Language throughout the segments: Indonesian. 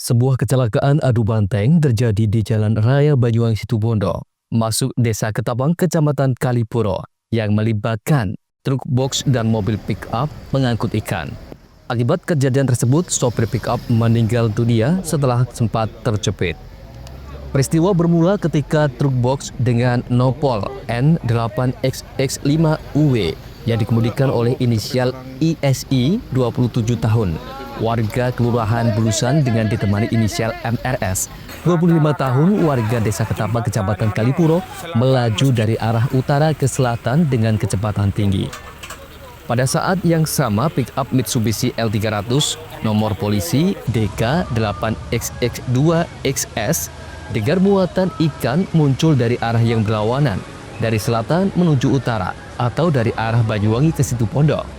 Sebuah kecelakaan adu banteng terjadi di Jalan Raya Banyuwangi Situbondo, masuk Desa Ketapang, Kecamatan Kalipuro, yang melibatkan truk box dan mobil pick-up pengangkut ikan. Akibat kejadian tersebut, sopir pick-up meninggal dunia setelah sempat terjepit. Peristiwa bermula ketika truk box dengan nopol N8XX5UW yang dikemudikan oleh inisial ISI 27 tahun, warga Kelurahan Bulusan dengan ditemani inisial MRS 25 tahun, warga Desa Ketapang, Kecamatan Kalipuro, melaju dari arah utara ke selatan dengan kecepatan tinggi. Pada saat yang sama, pick-up Mitsubishi L300 nomor polisi DK8XX2XS dengan muatan ikan muncul dari arah yang berlawanan, dari selatan menuju utara atau dari arah Banyuwangi ke Situbondo.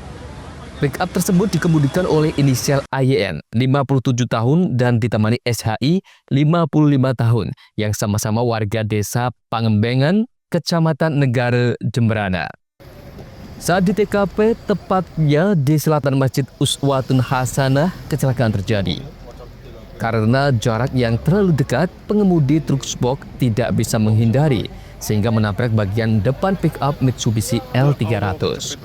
Pick-up tersebut dikemudikan oleh inisial AYN 57 tahun dan ditemani SHI 55 tahun yang sama-sama warga Desa Pangembengan, Kecamatan Negara, Jemberana. Saat di TKP, tepatnya di selatan Masjid Uswatun Hasanah, kecelakaan terjadi. Karena jarak yang terlalu dekat, pengemudi truk box tidak bisa menghindari sehingga menabrak bagian depan pick-up Mitsubishi L300.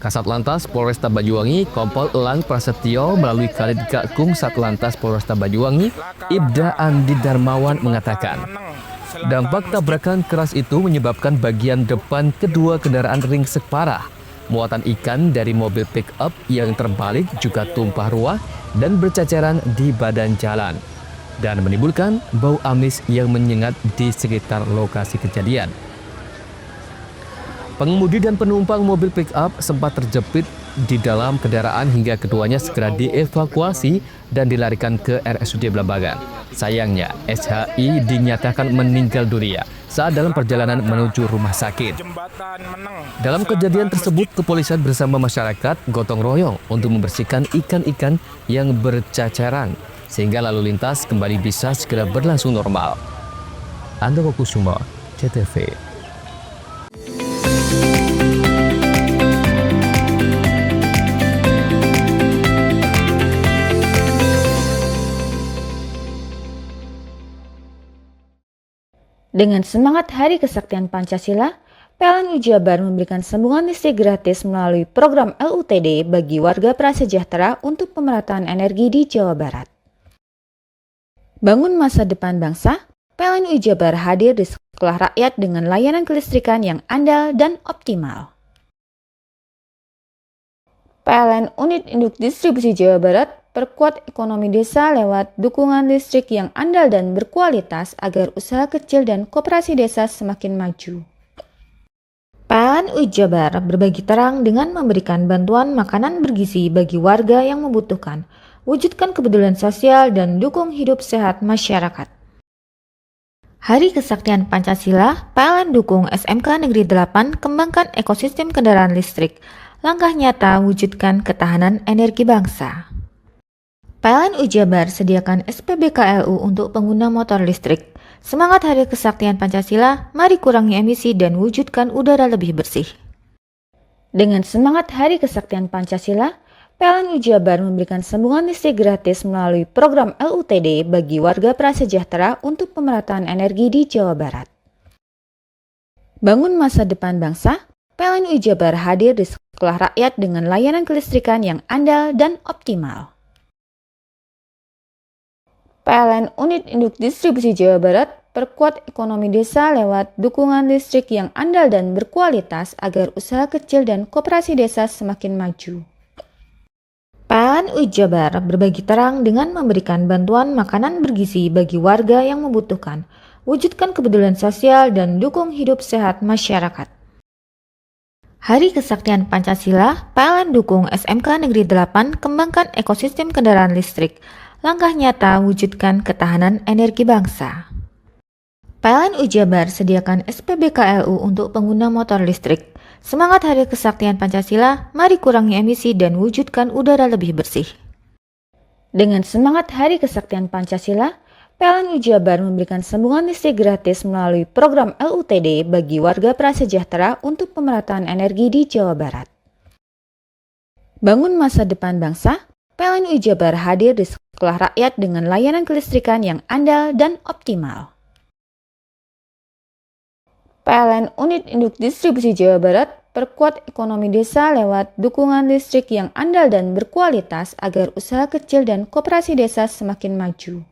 Kasat Lantas Polresta Banyuwangi, Kompol Elang Prasetyo melalui Kadit Gakum Satlantas Polresta Banyuwangi, Ibda Andi Darmawan mengatakan, dampak tabrakan keras itu menyebabkan bagian depan kedua kendaraan ringsek parah. Muatan ikan dari mobil pick-up yang terbalik juga tumpah ruah dan berceceran di badan jalan dan menimbulkan bau amis yang menyengat di sekitar lokasi kejadian. Pengemudi dan penumpang mobil pick-up sempat terjepit di dalam kendaraan hingga keduanya segera dievakuasi dan dilarikan ke RSUD Blambangan. Sayangnya, SHI dinyatakan meninggal dunia saat dalam perjalanan menuju rumah sakit. Dalam kejadian tersebut, kepolisian bersama masyarakat gotong royong untuk membersihkan ikan-ikan yang berceceran sehingga lalu lintas kembali bisa segera berlangsung normal. Andoko Kusuma, CTV. Dengan semangat Hari Kesaktian Pancasila, PLN Jabar memberikan sambungan listrik gratis melalui program LUTD bagi warga prasejahtera untuk pemerataan energi di Jawa Barat. Bangun masa depan bangsa, PLN Jabar hadir di sekolah rakyat dengan layanan kelistrikan yang andal dan optimal. PLN Unit Induk Distribusi Jawa Barat perkuat ekonomi desa lewat dukungan listrik yang andal dan berkualitas agar usaha kecil dan koperasi desa semakin maju. PLN Jabar berbagi terang dengan memberikan bantuan makanan bergizi bagi warga yang membutuhkan, wujudkan kepedulian sosial dan dukung hidup sehat masyarakat. Hari Kesaktian Pancasila, PLN dukung SMK Negeri 8 kembangkan ekosistem kendaraan listrik, langkah nyata wujudkan ketahanan energi bangsa. PLN Jabar sediakan SPBKLU untuk pengguna motor listrik. Semangat Hari Kesaktian Pancasila, mari kurangi emisi dan wujudkan udara lebih bersih. Dengan semangat Hari Kesaktian Pancasila, PLN Jabar memberikan sambungan listrik gratis melalui program LUTD bagi warga prasejahtera untuk pemerataan energi di Jawa Barat. Bangun masa depan bangsa, PLN Jabar hadir di sekolah rakyat dengan layanan kelistrikan yang andal dan optimal. PLN Unit Induk Distribusi Jawa Barat perkuat ekonomi desa lewat dukungan listrik yang andal dan berkualitas agar usaha kecil dan koperasi desa semakin maju. PLN Jabar berbagi terang dengan memberikan bantuan makanan bergizi bagi warga yang membutuhkan, wujudkan kepedulian sosial dan dukung hidup sehat masyarakat. Hari Kesaktian Pancasila, PLN dukung SMK Negeri 8 kembangkan ekosistem kendaraan listrik, langkah nyata wujudkan ketahanan energi bangsa. PLN Jabar sediakan SPBKLU untuk pengguna motor listrik. Semangat Hari Kesaktian Pancasila, mari kurangi emisi dan wujudkan udara lebih bersih. Dengan semangat Hari Kesaktian Pancasila, PLN Jabar memberikan sambungan listrik gratis melalui program LUTD bagi warga prasejahtera untuk pemerataan energi di Jawa Barat. Bangun masa depan bangsa, PLN Jabar hadir di sekolah rakyat dengan layanan kelistrikan yang andal dan optimal. PLN Unit Induk Distribusi Jawa Barat perkuat ekonomi desa lewat dukungan listrik yang andal dan berkualitas agar usaha kecil dan koperasi desa semakin maju.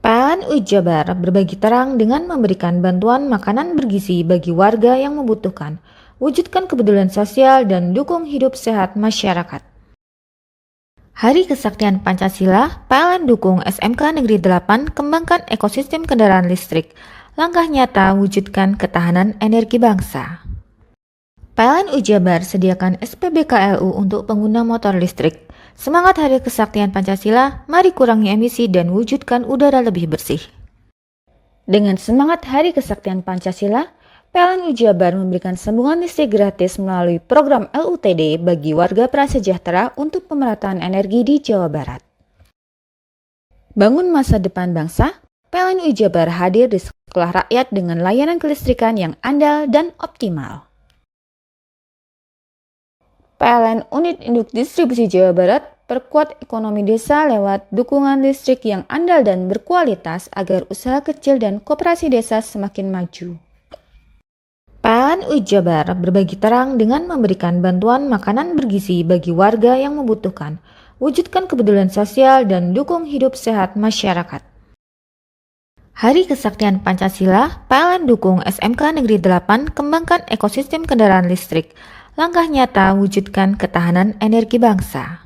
PLN UI Jabar berbagi terang dengan memberikan bantuan makanan bergizi bagi warga yang membutuhkan, wujudkan kepedulian sosial dan dukung hidup sehat masyarakat. Hari Kesaktian Pancasila, PLN dukung SMK Negeri 8 kembangkan ekosistem kendaraan listrik, langkah nyata wujudkan ketahanan energi bangsa. PLN UI Jabar sediakan SPBKLU untuk pengguna motor listrik. Semangat Hari Kesaktian Pancasila, mari kurangi emisi dan wujudkan udara lebih bersih. Dengan semangat Hari Kesaktian Pancasila, PLN UI Jabar memberikan sambungan listrik gratis melalui program LUTD bagi warga prasejahtera untuk pemerataan energi di Jawa Barat. Bangun masa depan bangsa, PLN UI Jabar hadir di sekolah rakyat dengan layanan kelistrikan yang andal dan optimal. PLN Unit Induk Distribusi Jawa Barat perkuat ekonomi desa lewat dukungan listrik yang andal dan berkualitas agar usaha kecil dan koperasi desa semakin maju. PLN UI Jabar berbagi terang dengan memberikan bantuan makanan bergizi bagi warga yang membutuhkan, wujudkan kepedulian sosial dan dukung hidup sehat masyarakat. Hari Kesaktian Pancasila, PLN dukung SMK Negeri 8 kembangkan ekosistem kendaraan listrik, langkah nyata wujudkan ketahanan energi bangsa.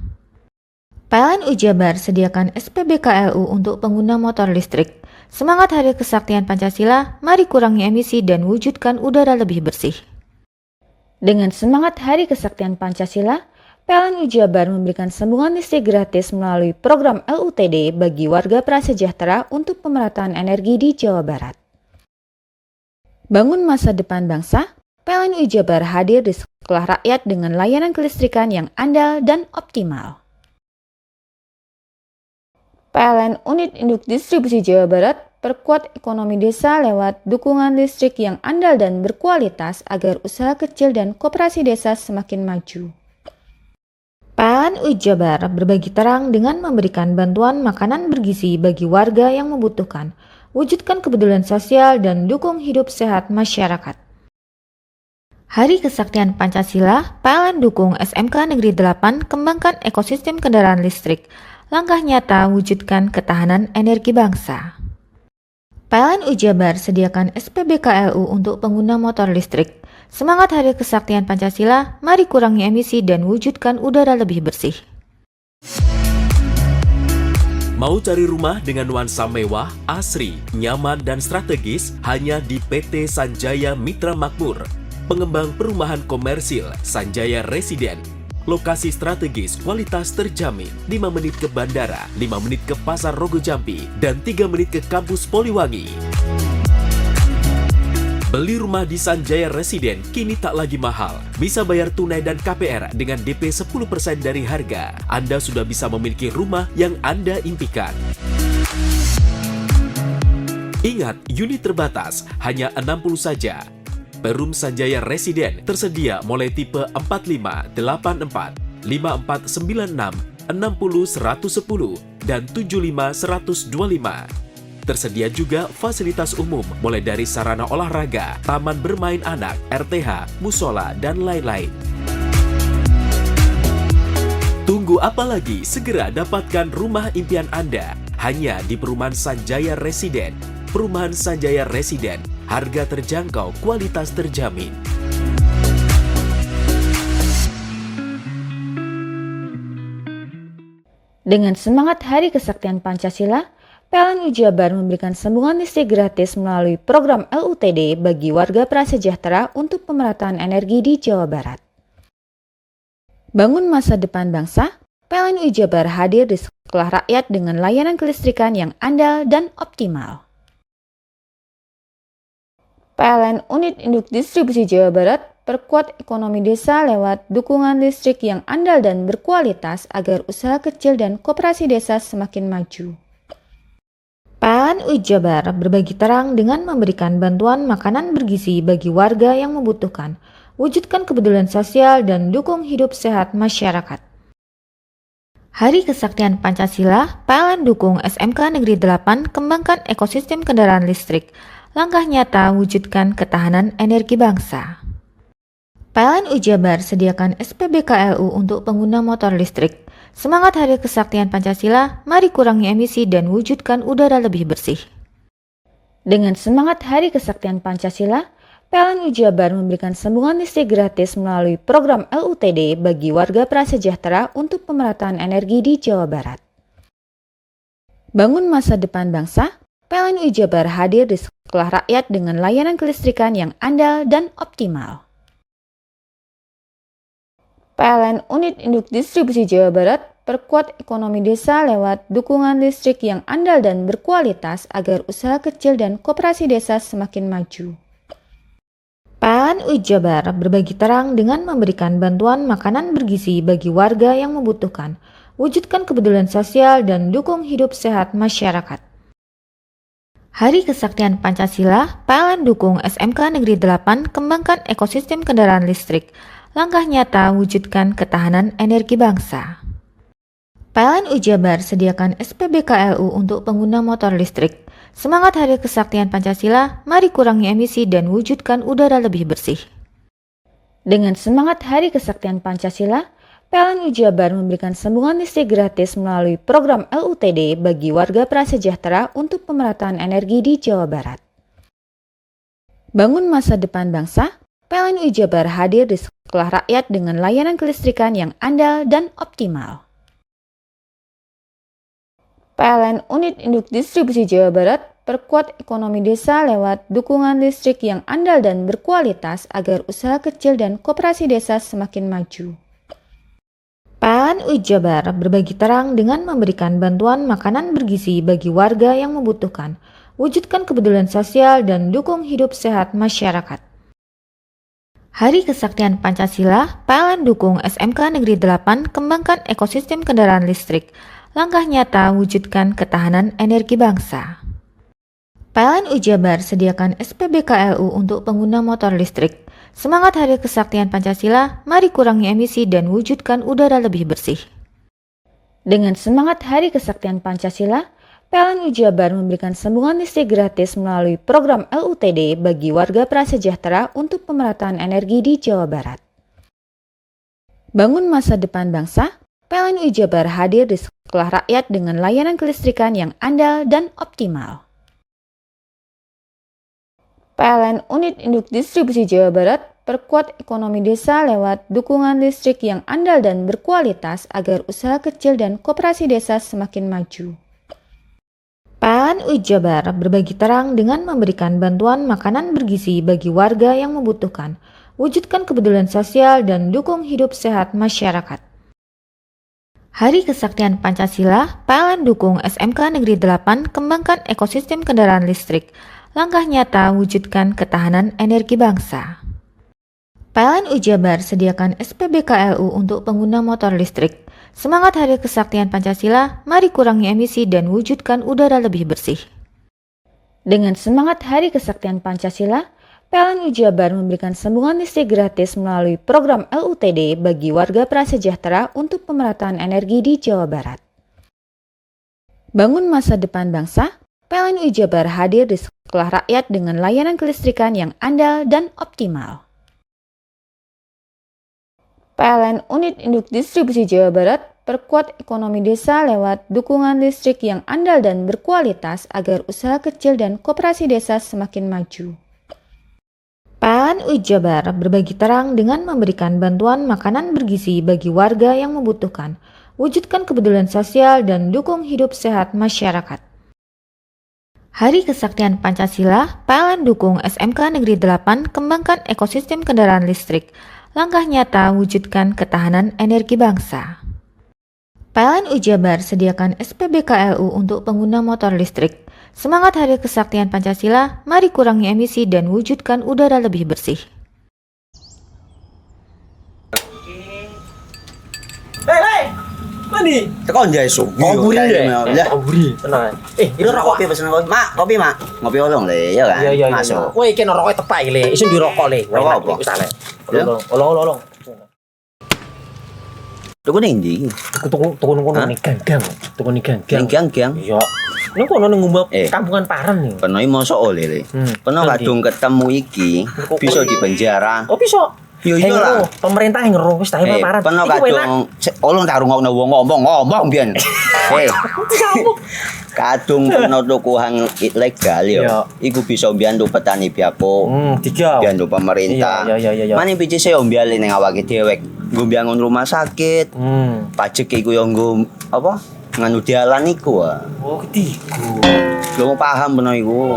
PLN UI Jabar sediakan SPBKLU untuk pengguna motor listrik. Semangat Hari Kesaktian Pancasila, mari kurangi emisi dan wujudkan udara lebih bersih. Dengan semangat Hari Kesaktian Pancasila, PLN UI Jabar memberikan sambungan listrik gratis melalui program LUTD bagi warga prasejahtera untuk pemerataan energi di Jawa Barat. Bangun masa depan bangsa, PLN UI Jabar hadir di sekolah rakyat dengan layanan kelistrikan yang andal dan optimal. PLN Unit Induk Distribusi Jawa Barat perkuat ekonomi desa lewat dukungan listrik yang andal dan berkualitas agar usaha kecil dan koperasi desa semakin maju. PLN UI Jabar berbagi terang dengan memberikan bantuan makanan bergizi bagi warga yang membutuhkan, wujudkan kepedulian sosial dan dukung hidup sehat masyarakat. Hari Kesaktian Pancasila, PLN dukung SMK Negeri 8 kembangkan ekosistem kendaraan listrik, langkah nyata wujudkan ketahanan energi bangsa. PLN UI Jabar sediakan SPBKLU untuk pengguna motor listrik. Semangat Hari Kesaktian Pancasila, mari kurangi emisi dan wujudkan udara lebih bersih. Mau cari rumah dengan nuansa mewah, asri, nyaman, dan strategis hanya di PT Sanjaya Mitra Makmur. Pengembang perumahan komersil Sanjaya Residen. Lokasi strategis, kualitas terjamin. 5 menit ke bandara, 5 menit ke Pasar Rogo Jambi, dan 3 menit ke kampus Poliwangi. Beli rumah di Sanjaya Residen kini tak lagi mahal. Bisa bayar tunai dan KPR dengan DP 10% dari harga. Anda sudah bisa memiliki rumah yang Anda impikan. Ingat, unit terbatas, hanya 60 saja. Perum Sanjaya Residen tersedia mulai tipe 45, 84, 5496, 60 110, dan 75 125. Tersedia juga fasilitas umum mulai dari sarana olahraga, taman bermain anak, RTH, musola, dan lain-lain. Tunggu apa lagi? Segera dapatkan rumah impian Anda hanya di Perumahan Sanjaya Residen. Perumahan Sanjaya Residen, harga terjangkau, kualitas terjamin. Dengan semangat Hari Kesaktian Pancasila, PLN UI Jabar memberikan sambungan listrik gratis melalui program LUTD bagi warga prasejahtera untuk pemerataan energi di Jawa Barat. Bangun masa depan bangsa, PLN UI Jabar hadir di sekolah rakyat dengan layanan kelistrikan yang andal dan optimal. PLN Unit Induk Distribusi Jawa Barat perkuat ekonomi desa lewat dukungan listrik yang andal dan berkualitas agar usaha kecil dan koperasi desa semakin maju. PLN UI Jabar berbagi terang dengan memberikan bantuan makanan bergizi bagi warga yang membutuhkan, wujudkan kepedulian sosial dan dukung hidup sehat masyarakat. Hari Kesaktian Pancasila, PLN dukung SMK Negeri 8 kembangkan ekosistem kendaraan listrik. Langkah nyata wujudkan ketahanan energi bangsa. PLN Ujabar sediakan SPBKLU untuk pengguna motor listrik. Semangat Hari Kesaktian Pancasila, mari kurangi emisi dan wujudkan udara lebih bersih. Dengan semangat Hari Kesaktian Pancasila, PLN Ujabar memberikan sambungan listrik gratis melalui program LUTD bagi warga prasejahtera untuk pemerataan energi di Jawa Barat. Bangun masa depan bangsa, PLN Ujabar hadir di sekolah rakyat dengan layanan kelistrikan yang andal dan optimal. PLN Unit Induk Distribusi Jawa Barat perkuat ekonomi desa lewat dukungan listrik yang andal dan berkualitas agar usaha kecil dan koperasi desa semakin maju. PLN Ujabar berbagi terang dengan memberikan bantuan makanan bergizi bagi warga yang membutuhkan, wujudkan kepedulian sosial dan dukung hidup sehat masyarakat. Hari Kesaktian Pancasila, PLN dukung SMK Negeri 8 kembangkan ekosistem kendaraan listrik. Langkah nyata wujudkan ketahanan energi bangsa. PLN Ujabar sediakan SPBKLU untuk pengguna motor listrik. Semangat Hari Kesaktian Pancasila, mari kurangi emisi dan wujudkan udara lebih bersih. Dengan semangat Hari Kesaktian Pancasila, PLN Ujabar memberikan sambungan listrik gratis melalui program LUTD bagi warga prasejahtera untuk pemerataan energi di Jawa Barat. Bangun masa depan bangsa, PLN Ujabar hadir di sekolah rakyat dengan layanan kelistrikan yang andal dan optimal. PLN Unit Induk Distribusi Jawa Barat perkuat ekonomi desa lewat dukungan listrik yang andal dan berkualitas agar usaha kecil dan koperasi desa semakin maju. PLN Ujabar berbagi terang dengan memberikan bantuan makanan bergizi bagi warga yang membutuhkan, wujudkan kepedulian sosial dan dukung hidup sehat masyarakat. Hari Kesaktian Pancasila, PLN dukung SMK Negeri 8 kembangkan ekosistem kendaraan listrik. Langkah nyata wujudkan ketahanan energi bangsa. PLN Ujabar sediakan SPBKLU untuk pengguna motor listrik. Semangat Hari Kesaktian Pancasila, mari kurangi emisi dan wujudkan udara lebih bersih. Dengan semangat Hari Kesaktian Pancasila, PLN Ujabar memberikan sambungan listrik gratis melalui program LUTD bagi warga prasejahtera untuk pemerataan energi di Jawa Barat. Bangun masa depan bangsa, PLN Ujabar hadir di sekolah rakyat dengan layanan kelistrikan yang andal dan optimal. PLN Unit Induk Distribusi Jawa Barat perkuat ekonomi desa lewat dukungan listrik yang andal dan berkualitas agar usaha kecil dan koperasi desa semakin maju. PLN Ujabar berbagi terang dengan memberikan bantuan makanan bergizi bagi warga yang membutuhkan, wujudkan kepedulian sosial dan dukung hidup sehat masyarakat. Hari Kesaktian Pancasila, PLN dukung SMK Negeri 8 kembangkan ekosistem kendaraan listrik. Langkah nyata wujudkan ketahanan energi bangsa. PLN Ujabar sediakan SPBKLU untuk pengguna motor listrik. Semangat Hari Kesaktian Pancasila, mari kurangi emisi dan wujudkan udara lebih bersih. Dengan semangat Hari Kesaktian Pancasila, PLN Ujabar memberikan sambungan listrik gratis melalui program LUTD bagi warga prasejahtera untuk pemerataan energi di Jawa Barat. Bangun masa depan bangsa, PLN Ujabar hadir di sekolah rakyat dengan layanan kelistrikan yang andal dan optimal. PLN Unit Induk Distribusi Jawa Barat perkuat ekonomi desa lewat dukungan listrik yang andal dan berkualitas agar usaha kecil dan koperasi desa semakin maju. PLN Ujabar berbagi terang dengan memberikan bantuan makanan bergizi bagi warga yang membutuhkan, wujudkan kepedulian sosial dan dukung hidup sehat masyarakat. Hari Kesaktian Pancasila, PLN dukung SMK Negeri 8 kembangkan ekosistem kendaraan listrik. Langkah nyata wujudkan ketahanan energi bangsa. PLN Ujabar sediakan SPBKLU untuk pengguna motor listrik. Semangat Hari Kesaktian Pancasila, mari kurangi emisi dan wujudkan udara lebih bersih. Hei, mandi. Tekan jaya su. Koburi deh. Ya. Koburi, tenang. Ini rokok. Kopi pesen kopi. Mak, kopi, Mak. Ngopi olong le, ya kan? Iya. Masuk. Woi, kena rokoknya tepai le. Isun di rokok le. Rokok apa? Wis ale. Ya. Olong. Tuku ning ndi? Tuku kono ning ganggang. Tuku ning Ning ganggang. gang-gang. Iya. Nang kono nang ngumbat Eh. kampungan Paren nih. Peno iki mosok oleh le. Peno Nanti. kadung ketemu iki bisa dipenjara. Oh bisa. Yo iya lah. Pemerintah yang ngeru wis tahe Paren. Peno Iku enak. kadung olong tak rungokno wong ngomong biyen. Kadung peno tuku hang ilegal yo. Iya. Iku bisa mbiyantu petani biako. Tiga. Mbiyantu pemerintah. Iya. Mane picise yo mbiali ning awake dhewe. Nggo mbiyangun rumah sakit. Pajak iku yo nggo apa? Nganu dalan iku ah. Oh ketiku. Lu paham peno iku.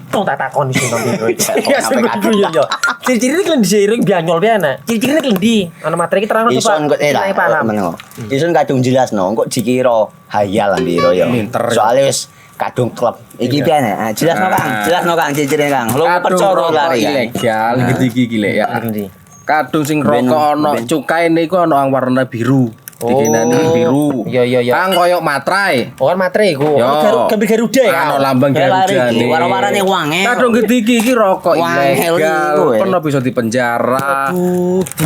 Tong tak takon sing nang biro iki. Iya, sampe kadung. yo. Ciri-cirine kan diseiring bianyol piye ana. Ciri-cirine kan ndi? Ana materi ki terang Ison kok Kita paham. meneng. Ison kadung jelasno, kok dikira hayal ambiro ya. Soale wis kadung klub. Iki piye nek? Jelasno Kang, jelasno Kang ciri-cirine Kang. Lu percaya lari kan. ilegal iki gile ya. Ndi? Kadung sing Ben- rokok ono ben- cukaine iku ono yang warna biru. Dikinani biru. Iya. Kang koyo matrai. Oh kan materi iku. Yo. Gambar Garuda ya. Ano lambang Garuda nih. Warna-warnane wange. Kadung gede iki rokok Wangel ilegal. iku, eh. Pernah bisa dipenjara.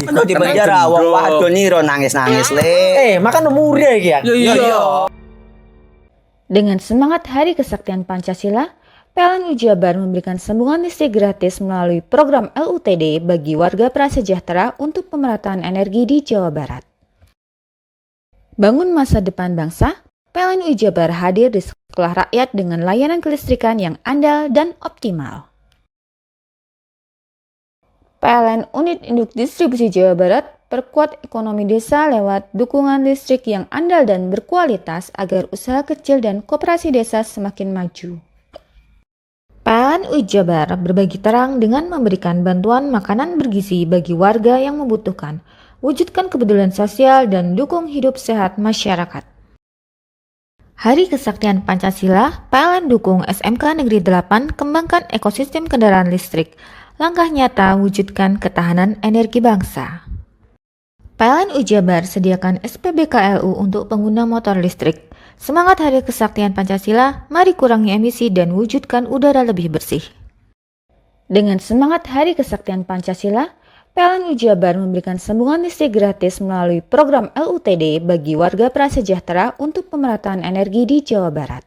Ono di penjara wong wadon iro nangis-nangis le. Makan muria iki ya. Iya. Dengan semangat Hari Kesaktian Pancasila, PLN Jabar memberikan sambungan listrik gratis melalui program LUTD bagi warga prasejahtera untuk pemerataan energi di Jawa Barat. Bangun masa depan bangsa, PLN Jabar hadir di sekolah rakyat dengan layanan kelistrikan yang andal dan optimal. PLN Unit Induk Distribusi Jawa Barat perkuat ekonomi desa lewat dukungan listrik yang andal dan berkualitas agar usaha kecil dan koperasi desa semakin maju. PLN Jabar berbagi terang dengan memberikan bantuan makanan bergizi bagi warga yang membutuhkan, wujudkan kepedulian sosial dan dukung hidup sehat masyarakat. Hari Kesaktian Pancasila, PLN dukung SMK Negeri 8 kembangkan ekosistem kendaraan listrik. Langkah nyata wujudkan ketahanan energi bangsa. PLN Jabar sediakan SPBKLU untuk pengguna motor listrik. Semangat Hari Kesaktian Pancasila, mari kurangi emisi dan wujudkan udara lebih bersih. Dengan semangat Hari Kesaktian Pancasila, PLN Jabar memberikan sambungan listrik gratis melalui program LUTD bagi warga prasejahtera untuk pemerataan energi di Jawa Barat.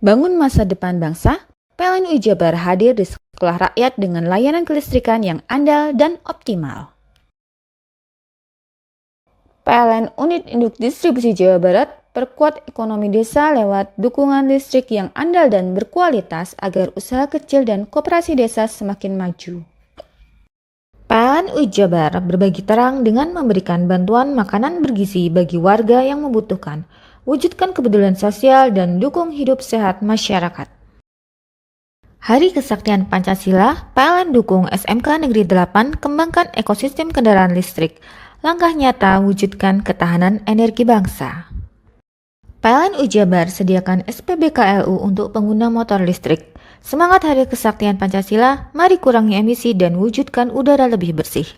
Bangun masa depan bangsa, PLN Jabar hadir di sekolah rakyat dengan layanan kelistrikan yang andal dan optimal. PLN Unit Induk Distribusi Jawa Barat perkuat ekonomi desa lewat dukungan listrik yang andal dan berkualitas agar usaha kecil dan koperasi desa semakin maju. PLN Jabar berbagi terang dengan memberikan bantuan makanan bergizi bagi warga yang membutuhkan, wujudkan kepedulian sosial dan dukung hidup sehat masyarakat. Hari Kesaktian Pancasila, PLN dukung SMK Negeri 8 kembangkan ekosistem kendaraan listrik. Langkah nyata wujudkan ketahanan energi bangsa. PLN Jabar sediakan SPBKLU untuk pengguna motor listrik. Semangat Hari Kesaktian Pancasila, mari kurangi emisi dan wujudkan udara lebih bersih.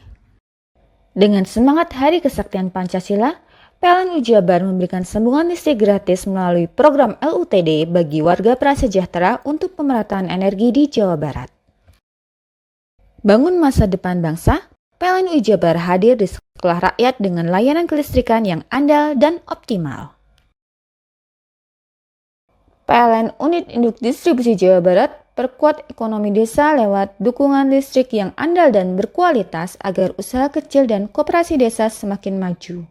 Dengan semangat Hari Kesaktian Pancasila, PLN Jabar memberikan sambungan listrik gratis melalui program LUTD bagi warga prasejahtera untuk pemerataan energi di Jawa Barat. Bangun masa depan bangsa, PLN Jabar hadir di sekolah rakyat dengan layanan kelistrikan yang andal dan optimal. PLN Unit Induk Distribusi Jawa Barat perkuat ekonomi desa lewat dukungan listrik yang andal dan berkualitas agar usaha kecil dan koperasi desa semakin maju.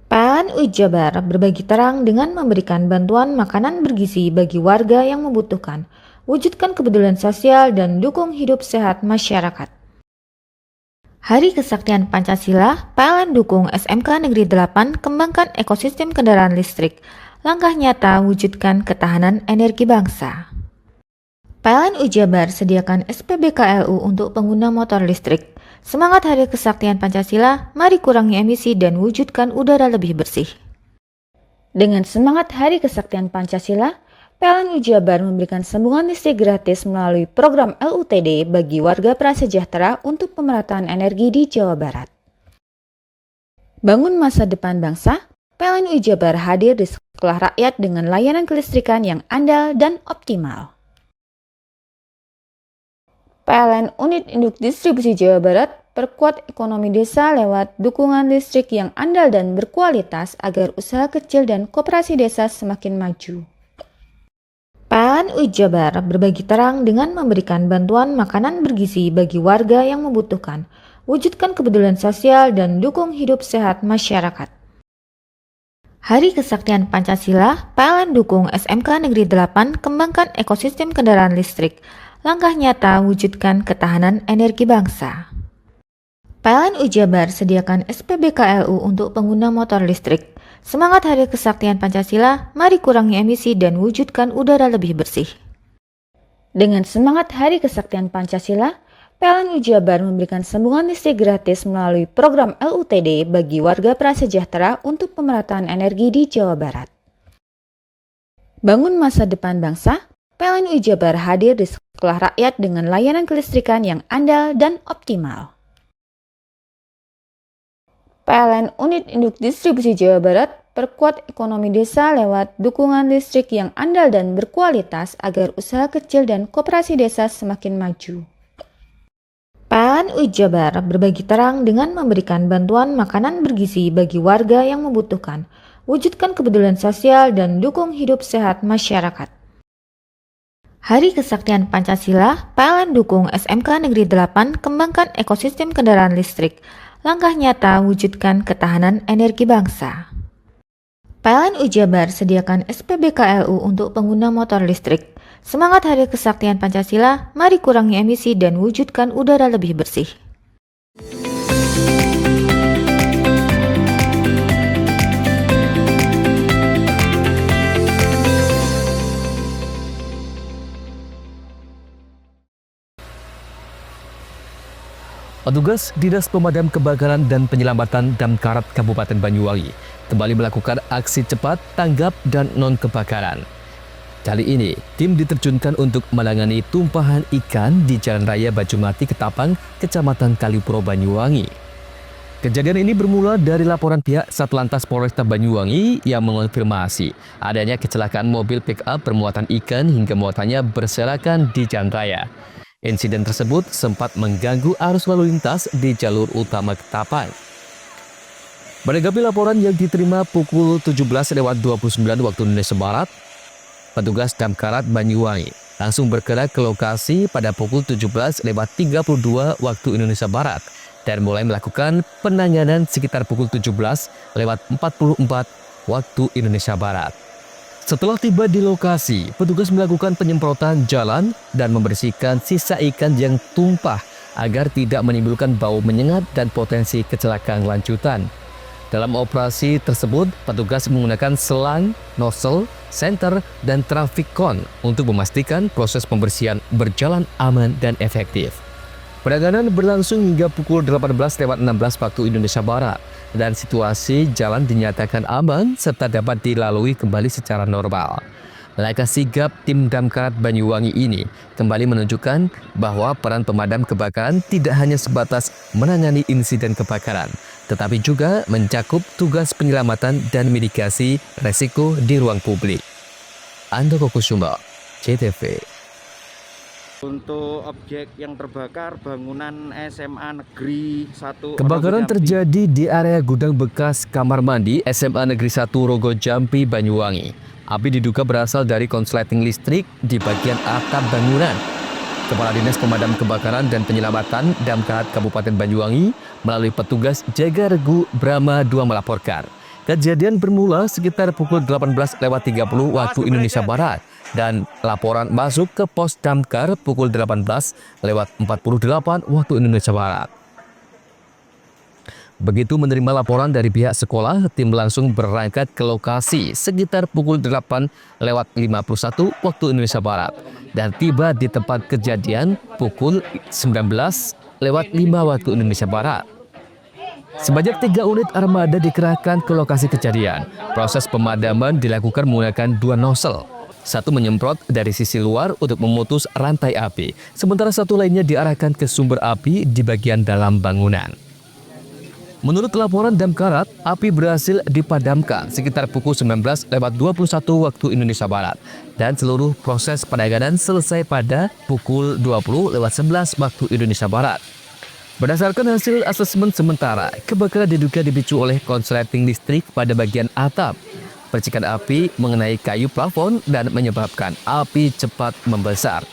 PLN Jabar berbagi terang dengan memberikan bantuan makanan bergizi bagi warga yang membutuhkan, wujudkan kepedulian sosial dan dukung hidup sehat masyarakat. Hari Kesaktian Pancasila, PLN dukung SMK Negeri 8 kembangkan ekosistem kendaraan listrik. Langkah nyata wujudkan ketahanan energi bangsa. PLN Jabar sediakan SPBKLU untuk pengguna motor listrik. Semangat Hari Kesaktian Pancasila, mari kurangi emisi dan wujudkan udara lebih bersih. Dengan semangat Hari Kesaktian Pancasila, PLN Jabar memberikan sambungan listrik gratis melalui program LUTD bagi warga prasejahtera untuk pemerataan energi di Jawa Barat. Bangun masa depan bangsa, PLN Jabar hadir di sekolah rakyat dengan layanan kelistrikan yang andal dan optimal. PLN Unit Induk Distribusi Jawa Barat perkuat ekonomi desa lewat dukungan listrik yang andal dan berkualitas agar usaha kecil dan koperasi desa semakin maju. PLN Jabar berbagi terang dengan memberikan bantuan makanan bergizi bagi warga yang membutuhkan, wujudkan kepedulian sosial dan dukung hidup sehat masyarakat. Hari Kesaktian Pancasila, PLN dukung SMK Negeri 8 kembangkan ekosistem kendaraan listrik, langkah nyata wujudkan ketahanan energi bangsa. PLN Jabar sediakan SPBKLU untuk pengguna motor listrik. Semangat Hari Kesaktian Pancasila, mari kurangi emisi dan wujudkan udara lebih bersih. Dengan semangat Hari Kesaktian Pancasila, PLN Jabar memberikan sambungan listrik gratis melalui program LUTD bagi warga prasejahtera untuk pemerataan energi di Jawa Barat. Bangun masa depan bangsa, PLN Jabar hadir di sekolah rakyat dengan layanan kelistrikan yang andal dan optimal. PLN Unit Induk Distribusi Jawa Barat perkuat ekonomi desa lewat dukungan listrik yang andal dan berkualitas agar usaha kecil dan koperasi desa semakin maju. PLN Jabar berbagi terang dengan memberikan bantuan makanan bergizi bagi warga yang membutuhkan, wujudkan kepedulian sosial dan dukung hidup sehat masyarakat. Hari Kesaktian Pancasila, PLN dukung SMK Negeri 8 kembangkan ekosistem kendaraan listrik, langkah nyata wujudkan ketahanan energi bangsa. PLN Jabar sediakan SPBKLU untuk pengguna motor listrik. Semangat Hari Kesaktian Pancasila, mari kurangi emisi dan wujudkan udara lebih bersih. Petugas Dinas Pemadam Kebakaran dan Penyelamatan Damkarat Kabupaten Banyuwangi kembali melakukan aksi cepat, tanggap, dan non-kebakaran. Kali ini, tim diterjunkan untuk menangani tumpahan ikan di Jalan Raya Bajumati Ketapang, Kecamatan Kalipuro, Banyuwangi. Kejadian ini bermula dari laporan pihak Satlantas Polresta Banyuwangi yang mengonfirmasi adanya kecelakaan mobil pick-up bermuatan ikan hingga muatannya berserakan di jalan raya. Insiden tersebut sempat mengganggu arus lalu lintas di jalur utama Ketapang. Menanggapi laporan yang diterima pukul 17.29 waktu Indonesia Barat, petugas Damkarat Banyuwangi langsung bergerak ke lokasi pada pukul 17.32 waktu Indonesia Barat dan mulai melakukan penanganan sekitar pukul 17.44 waktu Indonesia Barat. Setelah tiba di lokasi, petugas melakukan penyemprotan jalan dan membersihkan sisa ikan yang tumpah agar tidak menimbulkan bau menyengat dan potensi kecelakaan lanjutan. Dalam operasi tersebut, petugas menggunakan selang, nozzle, senter, dan traffic cone untuk memastikan proses pembersihan berjalan aman dan efektif. Penanganan berlangsung hingga pukul 18.16 waktu Indonesia Barat dan situasi jalan dinyatakan aman serta dapat dilalui kembali secara normal. Langkah sigap tim Damkarat Banyuwangi ini kembali menunjukkan bahwa peran pemadam kebakaran tidak hanya sebatas menangani insiden kebakaran, tetapi juga mencakup tugas penyelamatan dan mitigasi resiko di ruang publik. Andoko Kusuma, CTV. Untuk objek yang terbakar bangunan SMA Negeri 1 Kebakaran terjadi di area gudang bekas kamar mandi SMA Negeri 1 Rogo Jampi, Banyuwangi. Api diduga berasal dari konsleting listrik di bagian atap bangunan. Kepala Dinas Pemadam Kebakaran dan Penyelamatan Damkarat Kabupaten Banyuwangi melalui petugas Jaga Regu Brahma 2 melaporkan. Kejadian bermula sekitar pukul 18.30 waktu Indonesia Barat dan laporan masuk ke pos damkar pukul 18.48 waktu Indonesia Barat. Begitu menerima laporan dari pihak sekolah, tim langsung berangkat ke lokasi sekitar pukul 8.51 waktu Indonesia Barat dan tiba di tempat kejadian pukul 19.05 waktu Indonesia Barat. Sebanyak 3 unit armada dikerahkan ke lokasi kejadian. Proses pemadaman dilakukan menggunakan 2 nozzle. Satu menyemprot dari sisi luar untuk memutus rantai api, sementara satu lainnya diarahkan ke sumber api di bagian dalam bangunan. Menurut laporan Damkarat, api berhasil dipadamkan sekitar pukul 19.21 waktu Indonesia Barat dan seluruh proses penanganan selesai pada pukul 20.11 waktu Indonesia Barat. Berdasarkan hasil asesmen sementara, kebakaran diduga dipicu oleh konsleting listrik pada bagian atap. Percikan api mengenai kayu plafon dan menyebabkan api cepat membesar.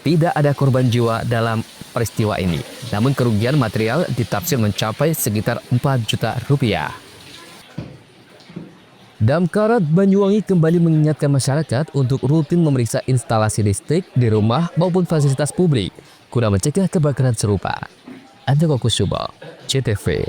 Tidak ada korban jiwa dalam peristiwa ini, namun kerugian material ditafsir mencapai sekitar 4 juta rupiah. Damkarat Banyuwangi kembali mengingatkan masyarakat untuk rutin memeriksa instalasi listrik di rumah maupun fasilitas publik guna mencegah kebakaran serupa. Andoko Kusubo, CTV.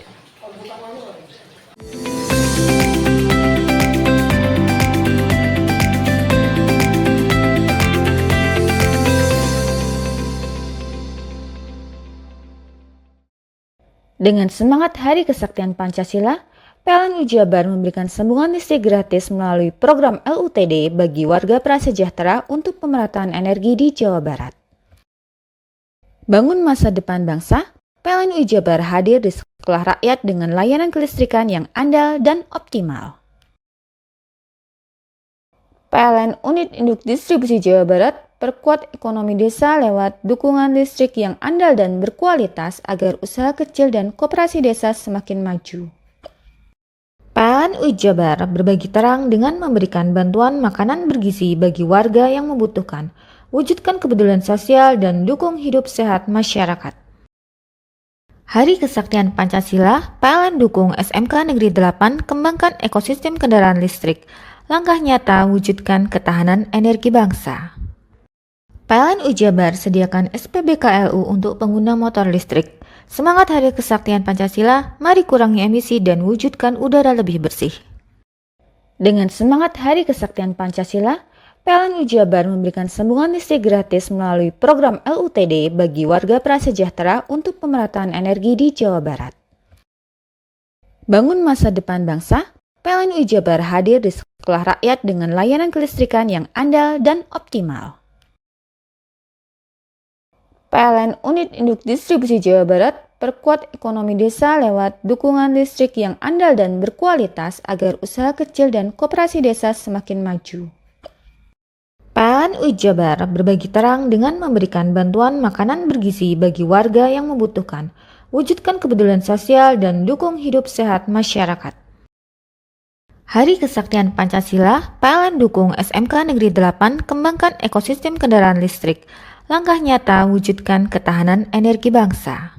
Dengan semangat Hari Kesaktian Pancasila, PLN Jabar memberikan sambungan listrik gratis melalui program LUTD bagi warga prasejahtera untuk pemerataan energi di Jawa Barat. Bangun masa depan bangsa, PLN Jabar hadir di sekolah rakyat dengan layanan kelistrikan yang andal dan optimal. PLN Unit Induk Distribusi Jawa Barat perkuat ekonomi desa lewat dukungan listrik yang andal dan berkualitas agar usaha kecil dan koperasi desa semakin maju. PLN Jabar berbagi terang dengan memberikan bantuan makanan bergizi bagi warga yang membutuhkan, wujudkan kepedulian sosial dan dukung hidup sehat masyarakat. Hari Kesaktian Pancasila, PLN dukung SMK Negeri 8 kembangkan ekosistem kendaraan listrik. Langkah nyata wujudkan ketahanan energi bangsa. PLN Jabar sediakan SPBKLU untuk pengguna motor listrik. Semangat Hari Kesaktian Pancasila, mari kurangi emisi dan wujudkan udara lebih bersih. Dengan semangat Hari Kesaktian Pancasila, PLN Jabar memberikan sambungan listrik gratis melalui program LUTD bagi warga prasejahtera untuk pemerataan energi di Jawa Barat. Bangun masa depan bangsa, PLN Jabar hadir di sekolah rakyat dengan layanan kelistrikan yang andal dan optimal. PLN Unit Induk Distribusi Jawa Barat perkuat ekonomi desa lewat dukungan listrik yang andal dan berkualitas agar usaha kecil dan koperasi desa semakin maju. PLN Jabar berbagi terang dengan memberikan bantuan makanan bergizi bagi warga yang membutuhkan, wujudkan kepedulian sosial dan dukung hidup sehat masyarakat. Hari Kesaktian Pancasila, PLN dukung SMK Negeri 8 kembangkan ekosistem kendaraan listrik. Langkah nyata wujudkan ketahanan energi bangsa.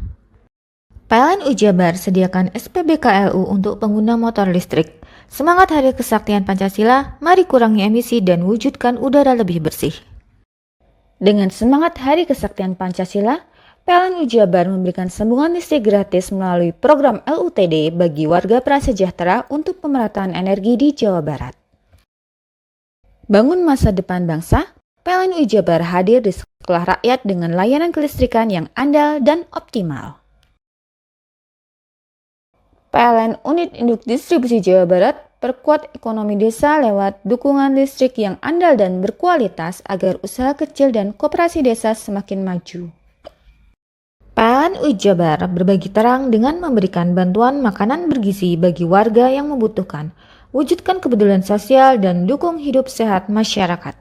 PLN Jabar sediakan SPBKLU untuk pengguna motor listrik. Semangat Hari Kesaktian Pancasila, mari kurangi emisi dan wujudkan udara lebih bersih. Dengan semangat Hari Kesaktian Pancasila, PLN Jabar memberikan sambungan listrik gratis melalui program LUTD bagi warga prasejahtera untuk pemerataan energi di Jawa Barat. Bangun masa depan bangsa, PLN Jabar hadir di sekolah rakyat dengan layanan kelistrikan yang andal dan optimal. PLN Unit Induk Distribusi Jawa Barat perkuat ekonomi desa lewat dukungan listrik yang andal dan berkualitas agar usaha kecil dan koperasi desa semakin maju. PLN Jabar berbagi terang dengan memberikan bantuan makanan bergizi bagi warga yang membutuhkan, wujudkan kepedulian sosial dan dukung hidup sehat masyarakat.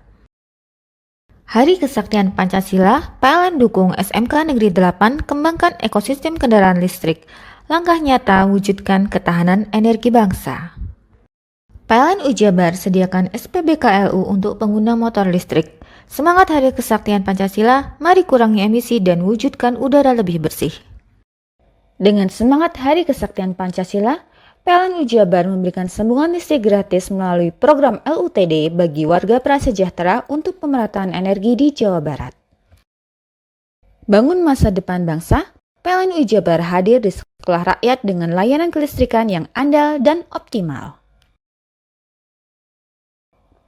Hari Kesaktian Pancasila, PLN dukung SMK Negeri 8 kembangkan ekosistem kendaraan listrik. Langkah nyata wujudkan ketahanan energi bangsa. PLN Jabar sediakan SPBKLU untuk pengguna motor listrik. Semangat Hari Kesaktian Pancasila, mari kurangi emisi dan wujudkan udara lebih bersih. Dengan semangat Hari Kesaktian Pancasila, PLN Jabar memberikan sambungan listrik gratis melalui program LUTD bagi warga prasejahtera untuk pemerataan energi di Jawa Barat. Bangun masa depan bangsa, PLN Jabar hadir di sekolah rakyat dengan layanan kelistrikan yang andal dan optimal.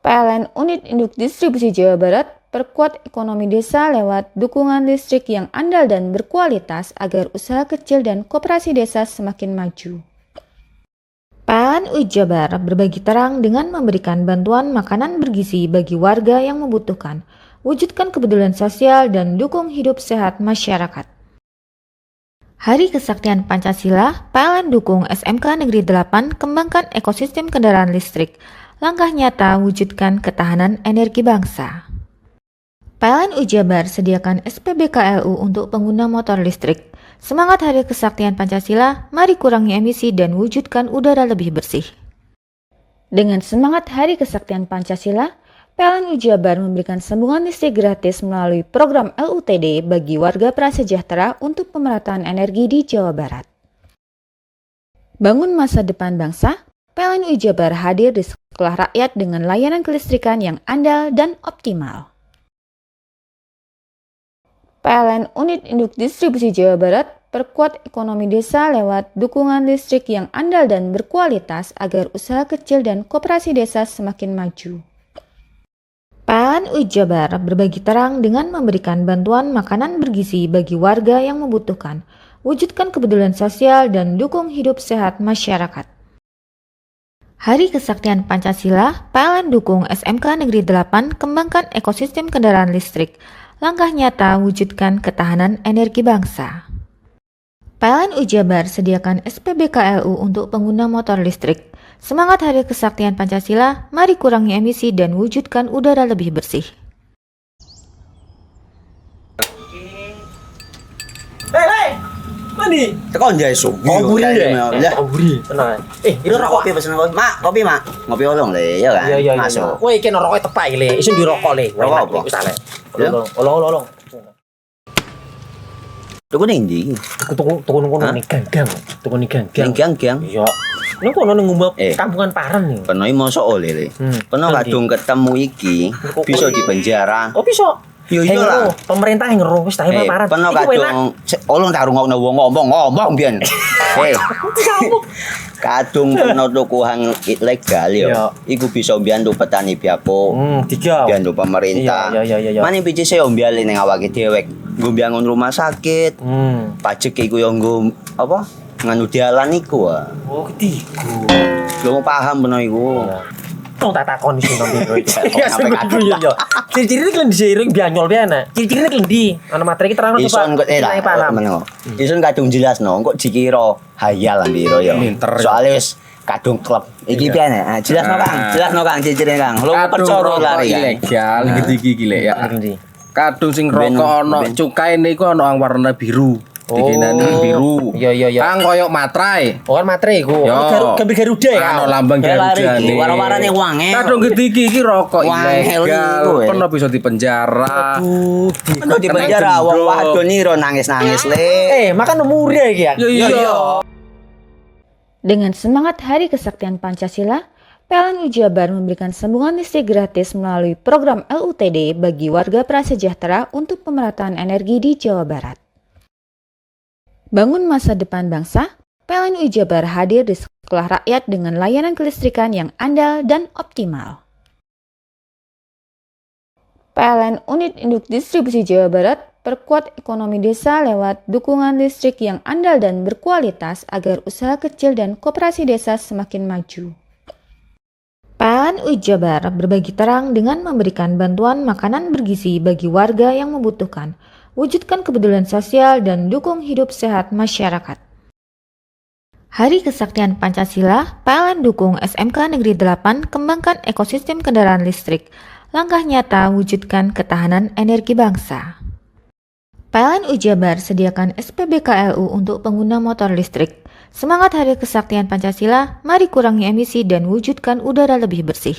PLN Unit Induk Distribusi Jawa Barat perkuat ekonomi desa lewat dukungan listrik yang andal dan berkualitas agar usaha kecil dan koperasi desa semakin maju. PLN Jabar berbagi terang dengan memberikan bantuan makanan bergizi bagi warga yang membutuhkan, wujudkan kepedulian sosial dan dukung hidup sehat masyarakat. Hari Kesaktian Pancasila, PLN dukung SMK Negeri 8 kembangkan ekosistem kendaraan listrik. Langkah nyata wujudkan ketahanan energi bangsa. PLN Jabar sediakan SPBKLU untuk pengguna motor listrik. Semangat Hari Kesaktian Pancasila, mari kurangi emisi dan wujudkan udara lebih bersih. Dengan semangat Hari Kesaktian Pancasila, PLN Jabar memberikan sambungan listrik gratis melalui program LUTD bagi warga prasejahtera untuk pemerataan energi di Jawa Barat. Bangun masa depan bangsa, PLN Jabar hadir di sekolah rakyat dengan layanan kelistrikan yang andal dan optimal. PLN Unit Induk Distribusi Jawa Barat perkuat ekonomi desa lewat dukungan listrik yang andal dan berkualitas agar usaha kecil dan koperasi desa semakin maju. PLN Jabar berbagi terang dengan memberikan bantuan makanan bergizi bagi warga yang membutuhkan, wujudkan kepedulian sosial dan dukung hidup sehat masyarakat. Hari Kesaktian Pancasila, PLN dukung SMK Negeri 8 kembangkan ekosistem kendaraan listrik. Langkah nyata wujudkan ketahanan energi bangsa. PLN Jabar sediakan SPBKLU untuk pengguna motor listrik. Semangat Hari Kesaktian Pancasila, mari kurangi emisi dan wujudkan udara lebih bersih. Hei, mandi. Tekan jaya su. Buri deh. Ya. Buri, tenang. Ini rokok. Kopi pesen kopi. Mak, kopi, Mak. Ngopi olong le, ya kan? Iya. Masuk. Woi, kena rokok tepak le. Isun dirokok le. Rokok apa? Wis ale. Ya. Olong. Tuku ning ndi? Tuku kono ning ganggang. Tuku ning ganggang. Gang-gang. Iya. Ning kono ning ngumbat Eh. kampungan Paren nih. Peno mosok oleh le. Peno Nanti. kadung ketemu iki bisa dipenjara. Oh, bisa. Yo iyalah. Pemerintah yang ngeru wis tahe Paren. Peno Iku enak. kadung olong tak rungokno wong ngomong biyen. Kadung peno tuku hang ilegal yo. Iya. Iku bisa mbiyantu petani biako. Tiga. Mbiyantu pemerintah. Iya. Mane pici saya mbiali ning awake dewek. Nggo mbiangun rumah sakit. Pajak iku yo nggo apa? Nganu dalan iku ah. Oh, ketiga. Lu paham peno iku. Tong tak takon sing nang biro iki. Iya, sampe yo. Ciri-ciri iki diseiring bianyol piye ana. Ciri-cirine iki ndi? Ana materi iki terangno Ison kok Nilai paham. meneng. Ison kadung jelasno kok dikira hayal ambiro ya. Pinter. Soale wis kadung klub. Iki piye nek? Jelasno Kang, jelasno Kang ciri-cirine Kang. Lu Kadung percaya rokok lari kan. ilegal iki lek ya. Ndi? Kadung sing Ben- rokok ono ben- cukaine iku ono yang warna biru. Dikinani biru. Iya. Kang koyo matrai. Oh kan materi iku. Yo. Gambar Garuda ya. Ano lambang Garuda Garuda nih. Warna-warnane wangi. Kadung iki rokok Wangel ilegal. iku, Pernah bisa dipenjara. Peno di penjara wong wadon niro nangis-nangis le. Makan umur iki ya. Iya. Dengan semangat Hari Kesaktian Pancasila, PLN Jabar memberikan sambungan listrik gratis melalui program LUTD bagi warga prasejahtera untuk pemerataan energi di Jawa Barat. Bangun masa depan bangsa, PLN Jabar hadir di sekolah rakyat dengan layanan kelistrikan yang andal dan optimal. PLN Unit Induk Distribusi Jawa Barat perkuat ekonomi desa lewat dukungan listrik yang andal dan berkualitas agar usaha kecil dan koperasi desa semakin maju. PLN Jabar berbagi terang dengan memberikan bantuan makanan bergizi bagi warga yang membutuhkan, wujudkan kepedulian sosial dan dukung hidup sehat masyarakat. Hari Kesaktian Pancasila, PLN dukung SMK Negeri 8 kembangkan ekosistem kendaraan listrik. Langkah nyata wujudkan ketahanan energi bangsa. PLN Jabar sediakan SPBKLU untuk pengguna motor listrik. Semangat Hari Kesaktian Pancasila, mari kurangi emisi dan wujudkan udara lebih bersih.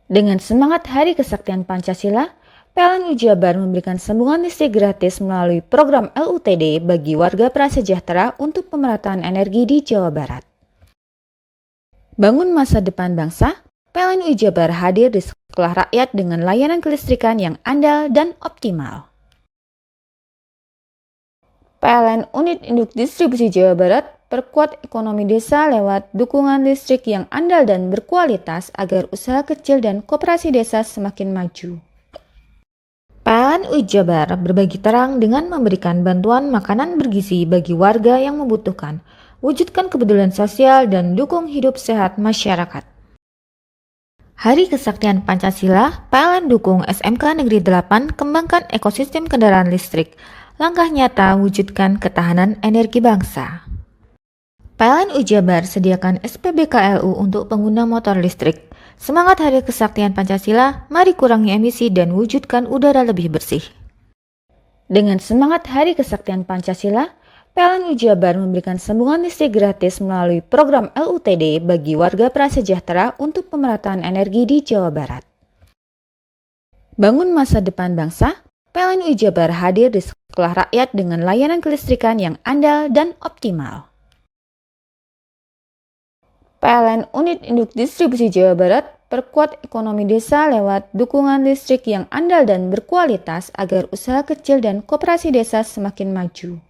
Dengan semangat Hari Kesaktian Pancasila, PLN Jabar memberikan sambungan listrik gratis melalui program LUTD bagi warga prasejahtera untuk pemerataan energi di Jawa Barat. Bangun masa depan bangsa, PLN Jabar hadir di sekolah rakyat dengan layanan kelistrikan yang andal dan optimal. PLN Unit Induk Distribusi Jawa Barat perkuat ekonomi desa lewat dukungan listrik yang andal dan berkualitas agar usaha kecil dan koperasi desa semakin maju. PLN Jabar berbagi terang dengan memberikan bantuan makanan bergizi bagi warga yang membutuhkan, wujudkan kepedulian sosial dan dukung hidup sehat masyarakat. Hari Kesaktian Pancasila, PLN dukung SMK Negeri 8 kembangkan ekosistem kendaraan listrik. Langkah nyata wujudkan ketahanan energi bangsa. PLN Jabar sediakan SPBKLU untuk pengguna motor listrik. Semangat Hari Kesaktian Pancasila, mari kurangi emisi dan wujudkan udara lebih bersih. Dengan semangat Hari Kesaktian Pancasila, PLN Jabar memberikan sambungan listrik gratis melalui program LUTD bagi warga prasejahtera untuk pemerataan energi di Jawa Barat. Bangun masa depan bangsa, PLN Jabar hadir di sekolah rakyat dengan layanan kelistrikan yang andal dan optimal. PLN Unit Induk Distribusi Jawa Barat perkuat ekonomi desa lewat dukungan listrik yang andal dan berkualitas agar usaha kecil dan koperasi desa semakin maju.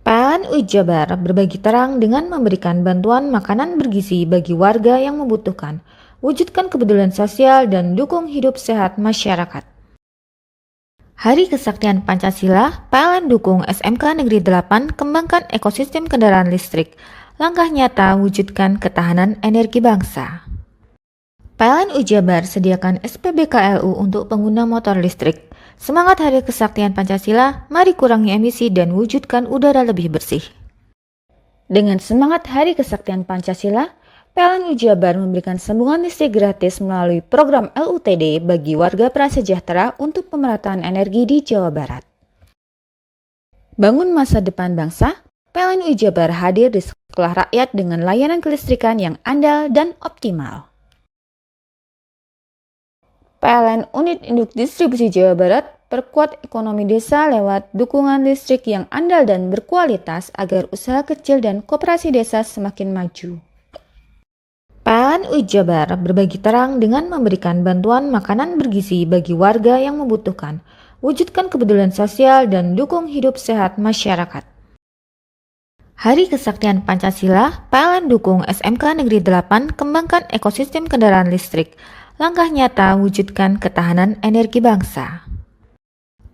PLN Jabar berbagi terang dengan memberikan bantuan makanan bergizi bagi warga yang membutuhkan, wujudkan kepedulian sosial dan dukung hidup sehat masyarakat. Hari Kesaktian Pancasila, PLN dukung SMK Negeri 8 kembangkan ekosistem kendaraan listrik, langkah nyata wujudkan ketahanan energi bangsa. PLN Jabar sediakan SPBKLU untuk pengguna motor listrik. Semangat Hari Kesaktian Pancasila, mari kurangi emisi dan wujudkan udara lebih bersih. Dengan semangat Hari Kesaktian Pancasila, PLN Jabar memberikan sambungan listrik gratis melalui program LUTD bagi warga prasejahtera untuk pemerataan energi di Jawa Barat. Bangun masa depan bangsa, PLN Jabar hadir di sekolah rakyat dengan layanan kelistrikan yang andal dan optimal. PLN Unit Induk Distribusi Jawa Barat perkuat ekonomi desa lewat dukungan listrik yang andal dan berkualitas agar usaha kecil dan koperasi desa semakin maju. PLN Jabar berbagi terang dengan memberikan bantuan makanan bergizi bagi warga yang membutuhkan, wujudkan kepedulian sosial dan dukung hidup sehat masyarakat. Hari Kesaktian Pancasila, PLN dukung SMK Negeri 8 kembangkan ekosistem kendaraan listrik, langkah nyata wujudkan ketahanan energi bangsa.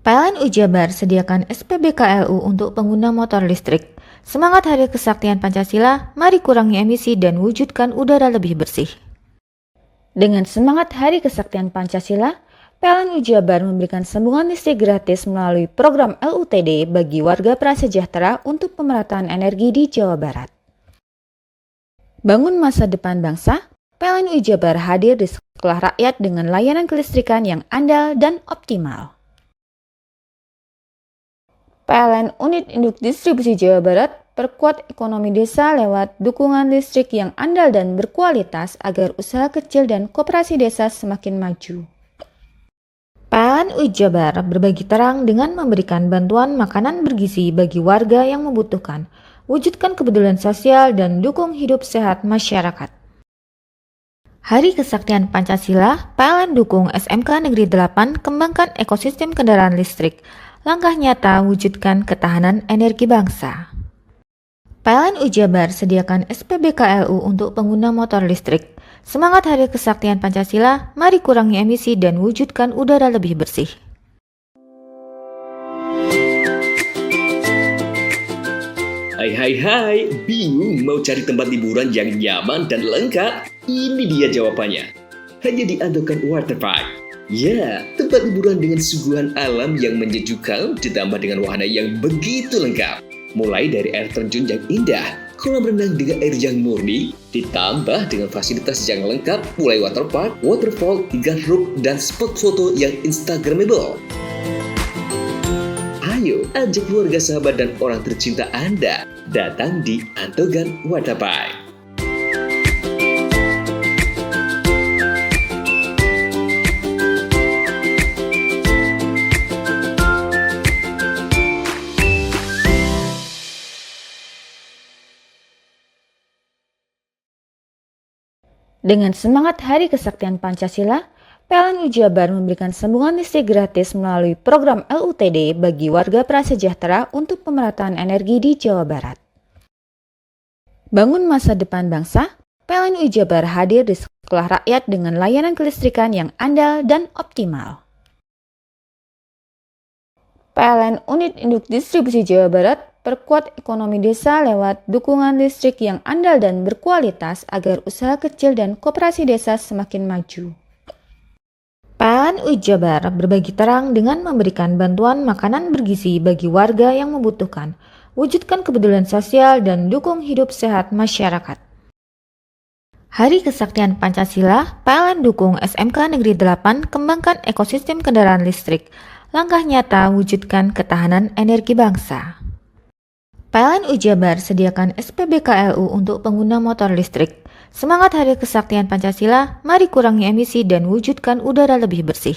PLN Jabar sediakan SPBKLU untuk pengguna motor listrik. Semangat Hari Kesaktian Pancasila, mari kurangi emisi dan wujudkan udara lebih bersih. Dengan semangat Hari Kesaktian Pancasila, PLN Jabar memberikan sambungan listrik gratis melalui program LUTD bagi warga prasejahtera untuk pemerataan energi di Jawa Barat. Bangun masa depan bangsa, PLN Jabar hadir di sekolah rakyat dengan layanan kelistrikan yang andal dan optimal. PLN Unit Induk Distribusi Jawa Barat perkuat ekonomi desa lewat dukungan listrik yang andal dan berkualitas agar usaha kecil dan koperasi desa semakin maju. PLN Jabar berbagi terang dengan memberikan bantuan makanan bergizi bagi warga yang membutuhkan, wujudkan kepedulian sosial dan dukung hidup sehat masyarakat. Hari Kesaktian Pancasila, PLN dukung SMK Negeri 8 kembangkan ekosistem kendaraan listrik, langkah nyata wujudkan ketahanan energi bangsa. PLN Jabar sediakan SPBKLU untuk pengguna motor listrik. Semangat Hari Kesaktian Pancasila, mari kurangi emisi dan wujudkan udara lebih bersih. Hai, bingung mau cari tempat liburan yang nyaman dan lengkap? Ini dia jawabannya. Hanya di Andokan Waterpark. Ya, tempat liburan dengan suguhan alam yang menyejukkan ditambah dengan wahana yang begitu lengkap. Mulai dari air terjun yang indah, kolam renang dengan air yang murni, ditambah dengan fasilitas yang lengkap mulai waterpark, waterfall, hingga roof dan spot foto yang instagramable. Ayo, ajak keluarga, sahabat, dan orang tercinta Anda datang di Andokan Waterpark. Dengan semangat Hari Kesaktian Pancasila, PLN Jabar memberikan sambungan listrik gratis melalui program LUTD bagi warga prasejahtera untuk pemerataan energi di Jawa Barat. Bangun masa depan bangsa, PLN Jabar hadir di sekolah rakyat dengan layanan kelistrikan yang andal dan optimal. PLN Unit Induk Distribusi Jawa Barat perkuat ekonomi desa lewat dukungan listrik yang andal dan berkualitas agar usaha kecil dan koperasi desa semakin maju. PLN Jabar berbagi terang dengan memberikan bantuan makanan bergizi bagi warga yang membutuhkan, wujudkan kepedulian sosial dan dukung hidup sehat masyarakat. Hari Kesaktian Pancasila, PLN dukung SMK Negeri 8 kembangkan ekosistem kendaraan listrik, langkah nyata wujudkan ketahanan energi bangsa. PLN Jabar sediakan SPBKLU untuk pengguna motor listrik. Semangat Hari Kesaktian Pancasila, mari kurangi emisi dan wujudkan udara lebih bersih.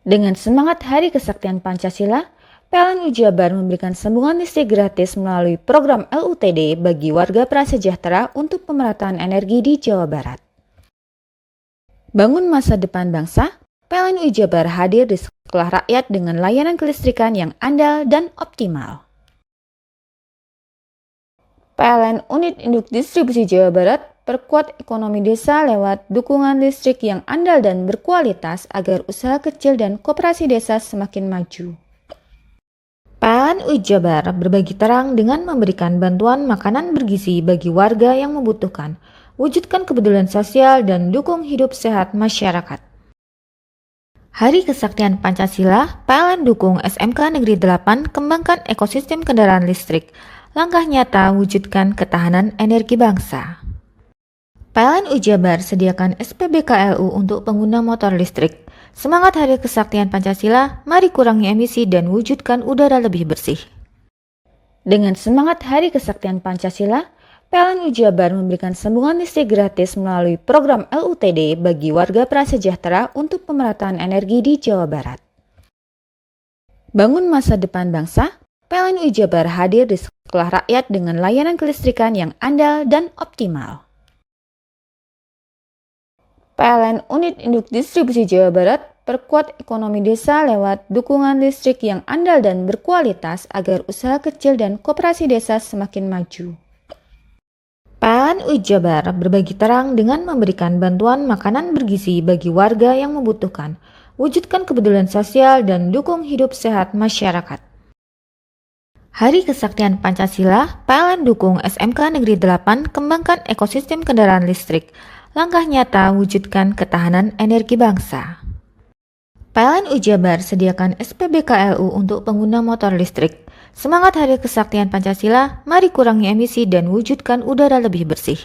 Dengan semangat Hari Kesaktian Pancasila, PLN Jabar memberikan sambungan listrik gratis melalui program LUTD bagi warga prasejahtera untuk pemerataan energi di Jawa Barat. Bangun masa depan bangsa, PLN Jabar hadir di sekolah rakyat dengan layanan kelistrikan yang andal dan optimal. PLN Unit Induk Distribusi Jawa Barat perkuat ekonomi desa lewat dukungan listrik yang andal dan berkualitas agar usaha kecil dan koperasi desa semakin maju. PLN Jabar berbagi terang dengan memberikan bantuan makanan bergizi bagi warga yang membutuhkan, wujudkan kepedulian sosial dan dukung hidup sehat masyarakat. Hari Kesaktian Pancasila, PLN dukung SMK Negeri 8 kembangkan ekosistem kendaraan listrik, langkah nyata wujudkan ketahanan energi bangsa. PLN Jabar sediakan SPBKLU untuk pengguna motor listrik. Semangat Hari Kesaktian Pancasila, mari kurangi emisi dan wujudkan udara lebih bersih. Dengan semangat Hari Kesaktian Pancasila, PLN Jabar memberikan sambungan listrik gratis melalui program LUTD bagi warga prasejahtera untuk pemerataan energi di Jawa Barat. Bangun masa depan bangsa, PLN Jabar hadir di sekolah rakyat dengan layanan kelistrikan yang andal dan optimal. PLN Unit Induk Distribusi Jawa Barat perkuat ekonomi desa lewat dukungan listrik yang andal dan berkualitas agar usaha kecil dan koperasi desa semakin maju. PLN Jabar berbagi terang dengan memberikan bantuan makanan bergizi bagi warga yang membutuhkan, wujudkan kepedulian sosial dan dukung hidup sehat masyarakat. Hari Kesaktian Pancasila, PLN dukung SMK Negeri 8 kembangkan ekosistem kendaraan listrik, langkah nyata wujudkan ketahanan energi bangsa. PLN Jabar sediakan SPBKLU untuk pengguna motor listrik. Semangat Hari Kesaktian Pancasila, mari kurangi emisi dan wujudkan udara lebih bersih.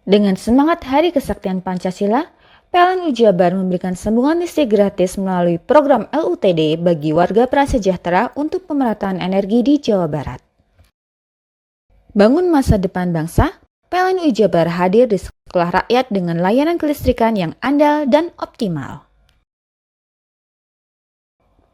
Dengan semangat Hari Kesaktian Pancasila, PLN Jabar memberikan sambungan listrik gratis melalui program LUTD bagi warga prasejahtera untuk pemerataan energi di Jawa Barat. Bangun masa depan bangsa, PLN Jabar hadir di sekolah rakyat dengan layanan kelistrikan yang andal dan optimal.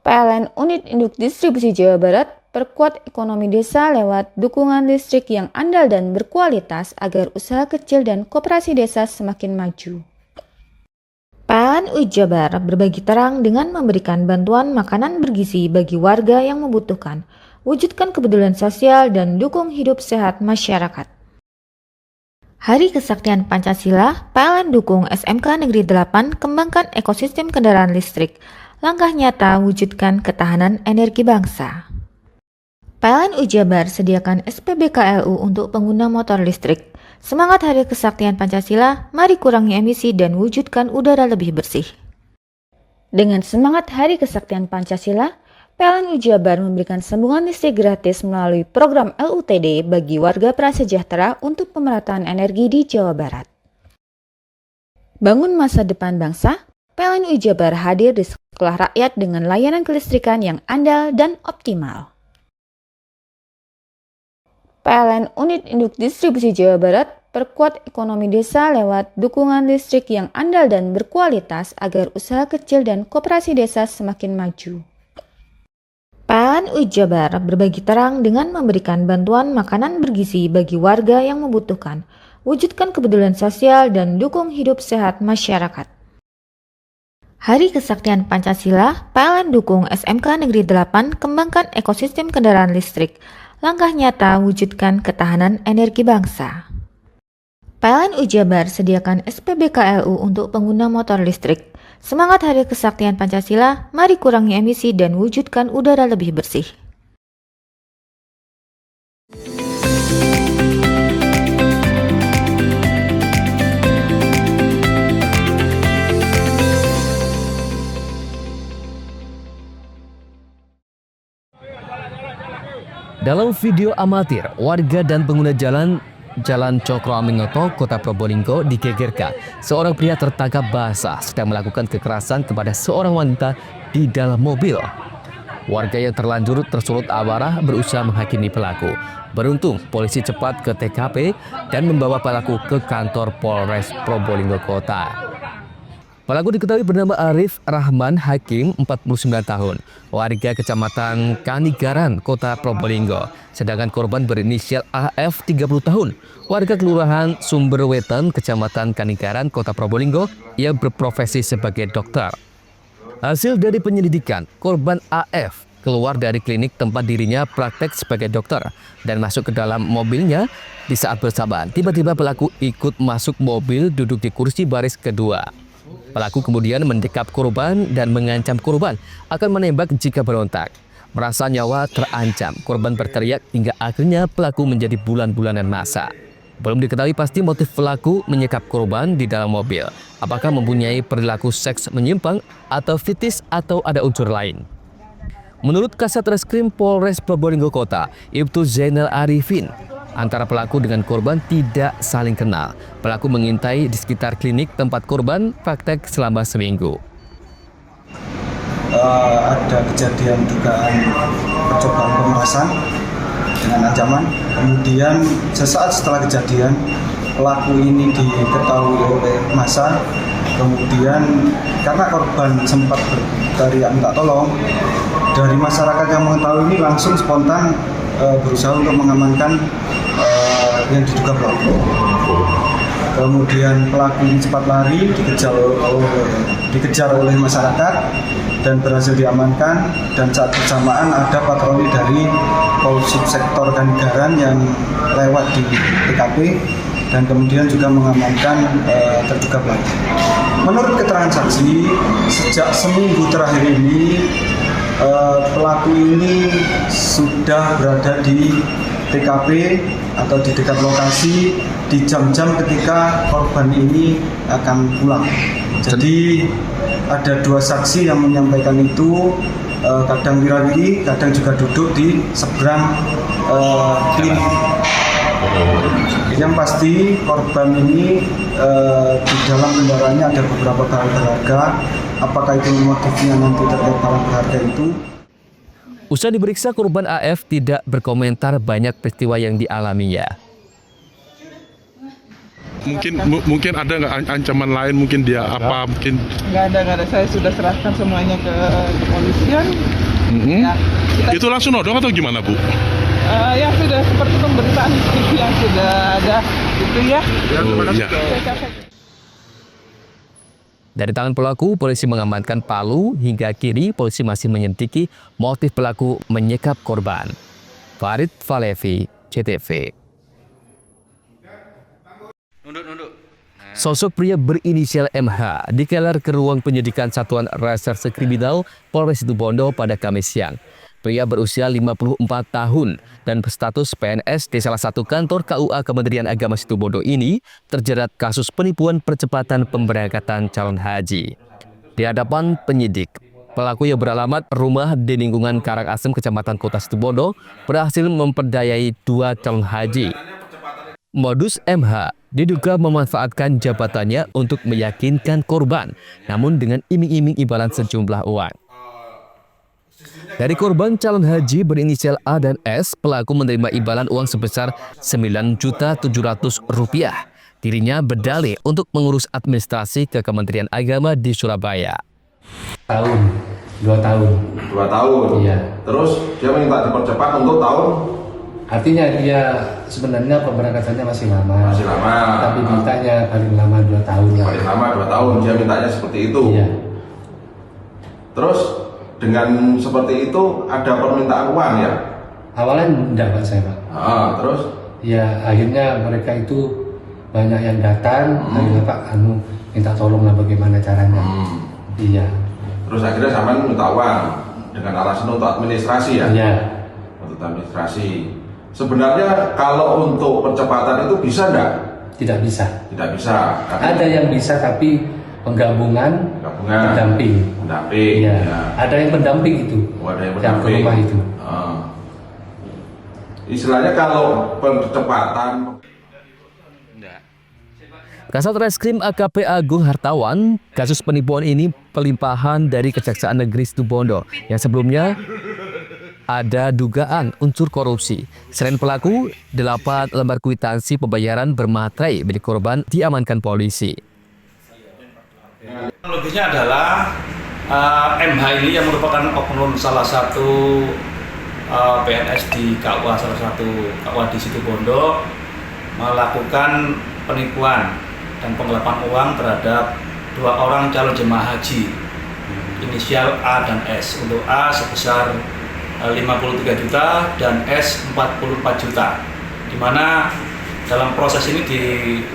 PLN Unit Induk Distribusi Jawa Barat perkuat ekonomi desa lewat dukungan listrik yang andal dan berkualitas agar usaha kecil dan koperasi desa semakin maju. PLN Jabar berbagi terang dengan memberikan bantuan makanan bergizi bagi warga yang membutuhkan, wujudkan kepedulian sosial dan dukung hidup sehat masyarakat. Hari Kesaktian Pancasila, PLN dukung SMK Negeri 8 kembangkan ekosistem kendaraan listrik, langkah nyata wujudkan ketahanan energi bangsa. PLN Jabar sediakan SPBKLU untuk pengguna motor listrik. Semangat Hari Kesaktian Pancasila, mari kurangi emisi dan wujudkan udara lebih bersih. Dengan semangat Hari Kesaktian Pancasila, PLN Jabar memberikan sambungan listrik gratis melalui program LUTD bagi warga prasejahtera untuk pemerataan energi di Jawa Barat. Bangun masa depan bangsa, PLN Jabar hadir di sekolah rakyat dengan layanan kelistrikan yang andal dan optimal. PLN Unit Induk Distribusi Jawa Barat perkuat ekonomi desa lewat dukungan listrik yang andal dan berkualitas agar usaha kecil dan koperasi desa semakin maju. PLN Jabar berbagi terang dengan memberikan bantuan makanan bergizi bagi warga yang membutuhkan, wujudkan kepedulian sosial dan dukung hidup sehat masyarakat. Hari Kesaktian Pancasila, PLN dukung SMK Negeri 8 kembangkan ekosistem kendaraan listrik, langkah nyata wujudkan ketahanan energi bangsa. PLN Jabar sediakan SPBKLU untuk pengguna motor listrik. Semangat Hari Kesaktian Pancasila, mari kurangi emisi dan wujudkan udara lebih bersih. Dalam video amatir, warga dan pengguna Jalan Cokro Aminoto, Kota Probolinggo digegerkan. Seorang pria tertangkap basah sedang melakukan kekerasan kepada seorang wanita di dalam mobil. Warga yang terlanjur tersulut amarah berusaha menghakimi pelaku. Beruntung, polisi cepat ke TKP dan membawa pelaku ke kantor Polres Probolinggo Kota. Pelaku diketahui bernama Arif Rahman Hakim, 49 tahun, warga Kecamatan Kanigaran, Kota Probolinggo. Sedangkan korban berinisial AF, 30 tahun, warga Kelurahan Sumberwetan, Kecamatan Kanigaran, Kota Probolinggo, yang berprofesi sebagai dokter. Hasil dari penyelidikan, korban AF keluar dari klinik tempat dirinya praktek sebagai dokter dan masuk ke dalam mobilnya. Di saat bersamaan, tiba-tiba pelaku ikut masuk mobil duduk di kursi baris kedua. Pelaku kemudian mendekap korban dan mengancam korban akan menembak jika berontak. Merasa nyawa terancam, korban berteriak hingga akhirnya pelaku menjadi bulan-bulanan masa. Belum diketahui pasti motif pelaku menyekap korban di dalam mobil. Apakah mempunyai perilaku seks menyimpang atau fetis atau ada unsur lain. Menurut Kasat Reskrim Polres Probolinggo Kota, Ibtu Zainal Arifin, antara pelaku dengan korban tidak saling kenal. Pelaku mengintai di sekitar klinik tempat korban praktek selama seminggu. Ada kejadian dugaan percobaan pemerasan dengan ancaman. Kemudian sesaat setelah kejadian, pelaku ini diketahui oleh massa. Kemudian karena korban sempat berteriak minta tolong, dari masyarakat yang mengetahui ini langsung spontan berusaha untuk mengamankan yang diduga pelaku. Kemudian pelaku ini cepat lari, dikejar oleh masyarakat dan berhasil diamankan. Dan saat bersamaan ada patroli dari Polsubsektor Kanigaran yang lewat di TKP dan kemudian juga mengamankan terduga pelaku. Menurut keterangan saksi, sejak seminggu terakhir ini pelaku ini sudah berada di TKP atau di dekat lokasi di jam-jam ketika korban ini akan pulang. Jadi ada dua saksi yang menyampaikan itu, kadang wirawiri, kadang juga duduk di seberang klinik. Yang pasti korban ini di dalam kendaraannya ada beberapa barang berharga. Apakah itu motifnya nanti terkait barang berharga itu? Usai diperiksa, korban AF tidak berkomentar banyak peristiwa yang dialaminya. Mungkin ada nggak ancaman lain, mungkin dia apa, mungkin nggak ada. Saya sudah serahkan semuanya ke kepolisian. Ya, itu langsung nodong atau gimana, Bu? Ya sudah seperti pemberitaan TV yang sudah ada itu ya. Ya. Dari tangan pelaku, polisi mengamankan palu. Hingga kini, polisi masih menyelidiki motif pelaku menyekap korban. Farid Falevi, CTV. Sosok pria berinisial MH dikelar ke ruang penyidikan Satuan Reserse Kriminal Polres Situbondo pada Kamis siang. Pria berusia 54 tahun dan berstatus PNS di salah satu kantor KUA Kementerian Agama Situbondo ini terjerat kasus penipuan percepatan pemberangkatan calon haji. Di hadapan penyidik, pelaku yang beralamat rumah di lingkungan Karangasem, Kecamatan Kota Situbondo, berhasil memperdayai 2 calon haji. Modus MH diduga memanfaatkan jabatannya untuk meyakinkan korban, namun dengan iming-iming imbalan sejumlah uang. Dari korban calon haji berinisial A dan S, pelaku menerima imbalan uang sebesar Rp9.700.000. Dirinya berdalih untuk mengurus administrasi ke Kementerian Agama di Surabaya. 2 tahun. 2 tahun? Iya. Terus dia minta dipercepat untuk tahun? Artinya dia sebenarnya pemberangkatannya masih lama. Masih lama. Tapi mintanya paling lama 2 tahun. Paling lama 2 tahun, dia mintanya seperti itu. Iya. Terus dengan seperti itu ada permintaan uang ya? Awalnya enggak Pak saya Pak. Terus? Ya akhirnya mereka itu banyak yang datang, akhirnya Pak minta tolong lah bagaimana caranya. Iya. Terus akhirnya sama minta uang dengan alasan untuk administrasi ya? Iya. Untuk administrasi. Sebenarnya kalau untuk percepatan itu bisa enggak? Tidak bisa. Tidak bisa. Ada yang bisa tapi pendamping. Pendamping. Iya. Ada yang pendamping itu. Ada yang ke pendamping. rumah itu. Istilahnya kalau percepatan. Kasat Reskrim AKP Agung Hartawan, kasus penipuan ini pelimpahan dari Kejaksaan Negeri Situbondo yang sebelumnya ada dugaan unsur korupsi. Selain pelaku, 8 lembar kwitansi pembayaran bermaterai milik korban diamankan polisi. Logisnya adalah MH ini yang merupakan oknum salah satu PNS di KUA, salah satu KUA di Situbondo, melakukan penipuan dan penggelapan uang terhadap 2 orang calon jemaah haji inisial A dan S. Untuk A sebesar 53 juta dan S 44 juta, di mana dalam proses ini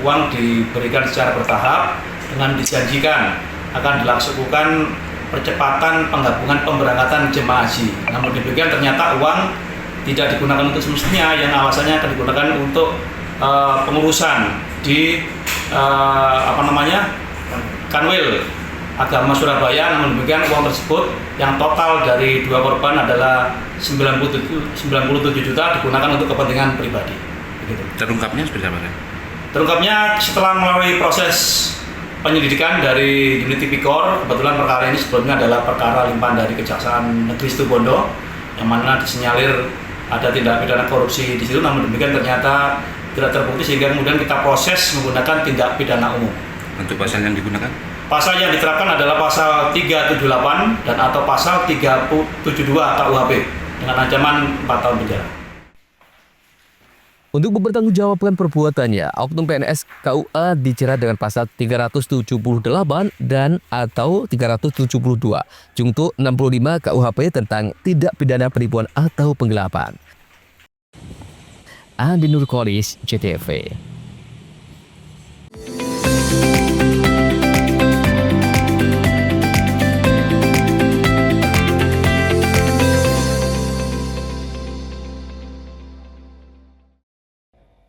uang diberikan secara bertahap dengan dijanjikan akan dilakukan percepatan penggabungan pemberangkatan jemaah haji. Namun demikian ternyata uang tidak digunakan untuk semestinya, yang alasannya akan digunakan untuk pengurusan di Kanwil Agama Surabaya. Namun demikian uang tersebut yang total dari 2 korban adalah 97 juta digunakan untuk kepentingan pribadi. Begitu. Terungkapnya seperti apa? Terungkapnya setelah melalui proses penyelidikan dari unit tipikor. Kebetulan perkara ini sebelumnya adalah perkara limpahan dari Kejaksaan Negeri Situbondo, yang mana disinyalir ada tindak pidana korupsi di situ. Namun demikian ternyata tidak terbukti, sehingga kemudian kita proses menggunakan tindak pidana umum. Untuk pasal yang digunakan? Pasal yang diterapkan adalah pasal 378 dan atau pasal 372 KUHP dengan ancaman 4 tahun penjara. Untuk mempertanggungjawabkan perbuatannya, oknum PNS KUA dijerat dengan pasal 378 dan atau 372 Junto 65 KUHP tentang tindak pidana penipuan atau penggelapan. Andi Nurkolis, JTV.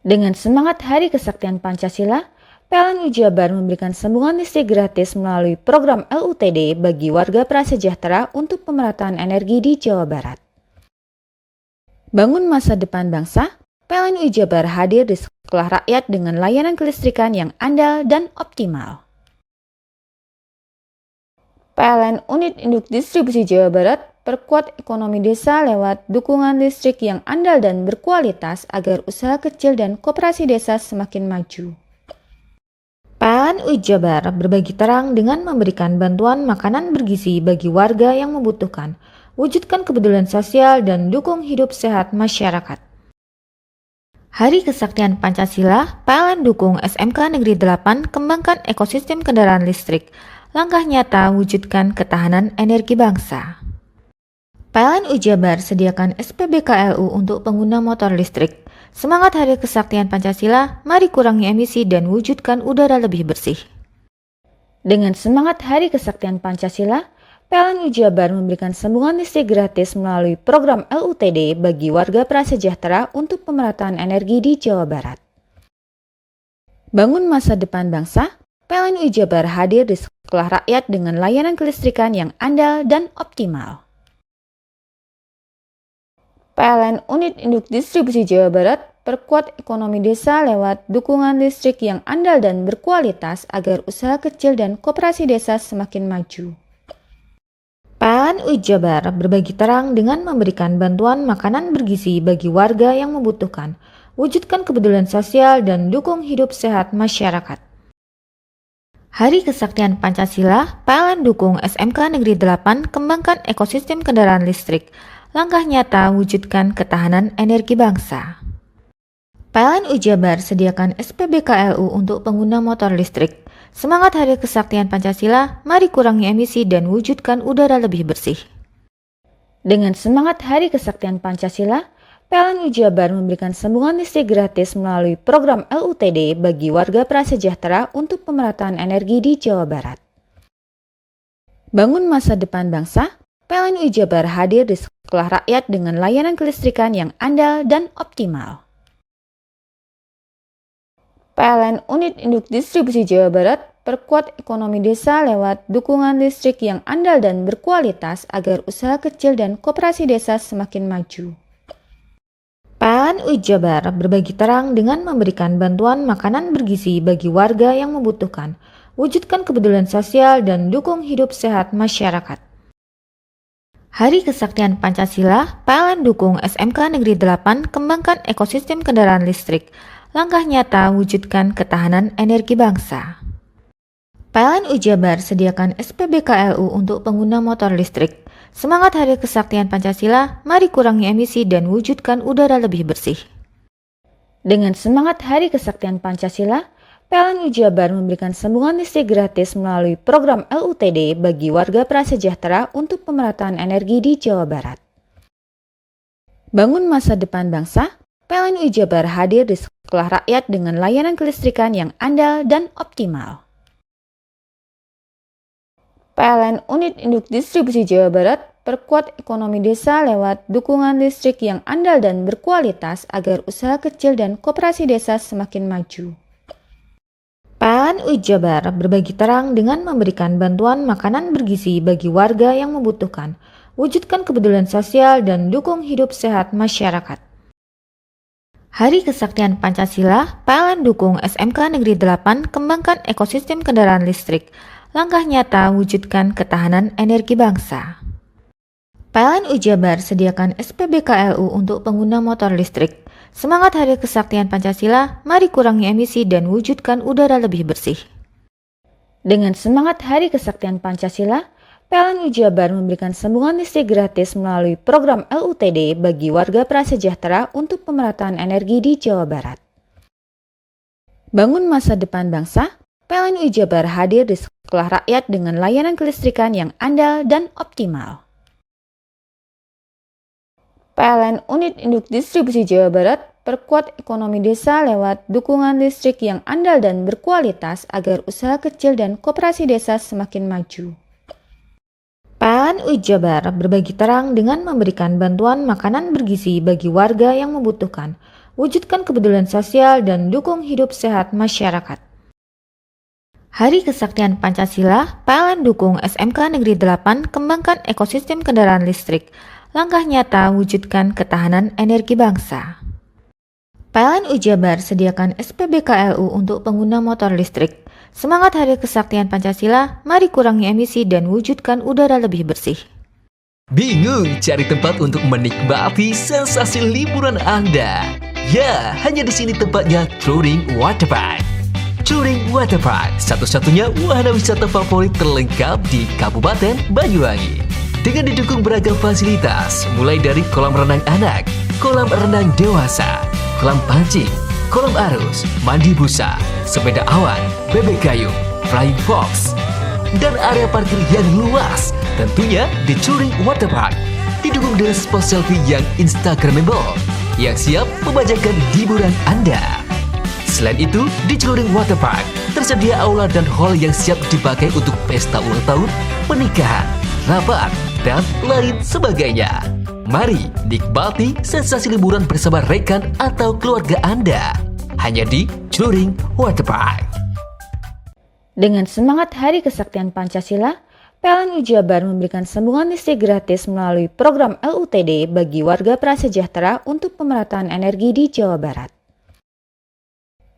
Dengan semangat Hari Kesaktian Pancasila, PLN Jabar memberikan sambungan listrik gratis melalui program LUTD bagi warga prasejahtera untuk pemerataan energi di Jawa Barat. Bangun masa depan bangsa, PLN Jabar hadir di sekolah rakyat dengan layanan kelistrikan yang andal dan optimal. PLN Unit Induk Distribusi Jawa Barat perkuat ekonomi desa lewat dukungan listrik yang andal dan berkualitas agar usaha kecil dan koperasi desa semakin maju. PLN Jabar berbagi terang dengan memberikan bantuan makanan bergizi bagi warga yang membutuhkan, wujudkan kepedulian sosial dan dukung hidup sehat masyarakat. Hari Kesaktian Pancasila, PLN dukung SMK Negeri 8 kembangkan ekosistem kendaraan listrik, langkah nyata wujudkan ketahanan energi bangsa. PLN Jabar sediakan SPBKLU untuk pengguna motor listrik. Semangat Hari Kesaktian Pancasila, mari kurangi emisi dan wujudkan udara lebih bersih. Dengan semangat Hari Kesaktian Pancasila, PLN Jabar memberikan sambungan listrik gratis melalui program LUTD bagi warga prasejahtera untuk pemerataan energi di Jawa Barat. Bangun masa depan bangsa, PLN Jabar hadir di sekolah rakyat dengan layanan kelistrikan yang andal dan optimal. PLN Unit Induk Distribusi Jawa Barat perkuat ekonomi desa lewat dukungan listrik yang andal dan berkualitas agar usaha kecil dan koperasi desa semakin maju. PLN Jabar berbagi terang dengan memberikan bantuan makanan bergizi bagi warga yang membutuhkan, wujudkan kepedulian sosial dan dukung hidup sehat masyarakat. Hari Kesaktian Pancasila, PLN dukung SMK Negeri 8 kembangkan ekosistem kendaraan listrik, langkah nyata wujudkan ketahanan energi bangsa. PLN Jabar sediakan SPBKLU untuk pengguna motor listrik. Semangat Hari Kesaktian Pancasila, mari kurangi emisi dan wujudkan udara lebih bersih. Dengan semangat Hari Kesaktian Pancasila, PLN Jabar memberikan sambungan listrik gratis melalui program LUTD bagi warga prasejahtera untuk pemerataan energi di Jawa Barat. Bangun masa depan bangsa, PLN Jabar hadir di sekolah rakyat dengan layanan kelistrikan yang andal dan optimal. PLN Unit Induk Distribusi Jawa Barat perkuat ekonomi desa lewat dukungan listrik yang andal dan berkualitas agar usaha kecil dan koperasi desa semakin maju. PLN Jabar berbagi terang dengan memberikan bantuan makanan bergizi bagi warga yang membutuhkan, wujudkan kepedulian sosial dan dukung hidup sehat masyarakat. Hari Kesaktian Pancasila, PLN dukung SMK Negeri 8 kembangkan ekosistem kendaraan listrik. Langkah nyata wujudkan ketahanan energi bangsa. PLN Ujabar sediakan SPBKLU untuk pengguna motor listrik. Semangat Hari Kesaktian Pancasila, mari kurangi emisi dan wujudkan udara lebih bersih. Dengan semangat Hari Kesaktian Pancasila, PLN Ujabar memberikan sambungan listrik gratis melalui program LUTD bagi warga prasejahtera untuk pemerataan energi di Jawa Barat. Bangun masa depan bangsa, PLN Ujabar hadir di sekolah rakyat dengan layanan kelistrikan yang andal dan optimal. PLN Unit Induk Distribusi Jawa Barat perkuat ekonomi desa lewat dukungan listrik yang andal dan berkualitas agar usaha kecil dan koperasi desa semakin maju. PLN Ujabar berbagi terang dengan memberikan bantuan makanan bergizi bagi warga yang membutuhkan, wujudkan kepedulian sosial dan dukung hidup sehat masyarakat. Hari Kesaktian Pancasila, PLN dukung SMK Negeri 8 kembangkan ekosistem kendaraan listrik. Langkah nyata wujudkan ketahanan energi bangsa. PLN Ujabar sediakan SPBKLU untuk pengguna motor listrik. Semangat Hari Kesaktian Pancasila, mari kurangi emisi dan wujudkan udara lebih bersih. Dengan semangat Hari Kesaktian Pancasila, PLN Ujabar memberikan sambungan listrik gratis melalui program LUTD bagi warga prasejahtera untuk pemerataan energi di Jawa Barat. Bangun masa depan bangsa, PLN Ujabar hadir di sekolah rakyat dengan layanan kelistrikan yang andal dan optimal. PLN Unit Induk Distribusi Jawa Barat perkuat ekonomi desa lewat dukungan listrik yang andal dan berkualitas agar usaha kecil dan koperasi desa semakin maju. PLN Ujabar berbagi terang dengan memberikan bantuan makanan bergizi bagi warga yang membutuhkan, wujudkan kepedulian sosial dan dukung hidup sehat masyarakat. Hari Kesaktian Pancasila, PLN dukung SMK Negeri 8 kembangkan ekosistem kendaraan listrik. Langkah nyata wujudkan ketahanan energi bangsa. PLN Ujabar sediakan SPBKLU untuk pengguna motor listrik. Semangat Hari Kesaktian Pancasila, mari kurangi emisi dan wujudkan udara lebih bersih. Bingung cari tempat untuk menikmati sensasi liburan Anda? Ya, hanya di sini tempatnya Touring Waterpark. Touring Waterpark, satu-satunya wahana wisata favorit terlengkap di Kabupaten Banyuwangi. Dengan didukung beragam fasilitas, mulai dari kolam renang anak, kolam renang dewasa, kolam pancing, kolam arus, mandi busa, sepeda awan, bebek gayung, flying fox, dan area parkir yang luas. Tentunya di Touring Waterpark, didukung dengan spot selfie yang instagramable, yang siap membajakan hiburan Anda. Selain itu, di Touring Waterpark, tersedia aula dan hall yang siap dipakai untuk pesta ulang tahun, pernikahan, rapat, dan lain sebagainya. Mari nikmati sensasi liburan bersama rekan atau keluarga Anda. Hanya di Touring Waterpark. Dengan semangat Hari Kesaktian Pancasila, PLN Ujabar memberikan sambungan listrik gratis melalui program LUTD bagi warga prasejahtera untuk pemerataan energi di Jawa Barat.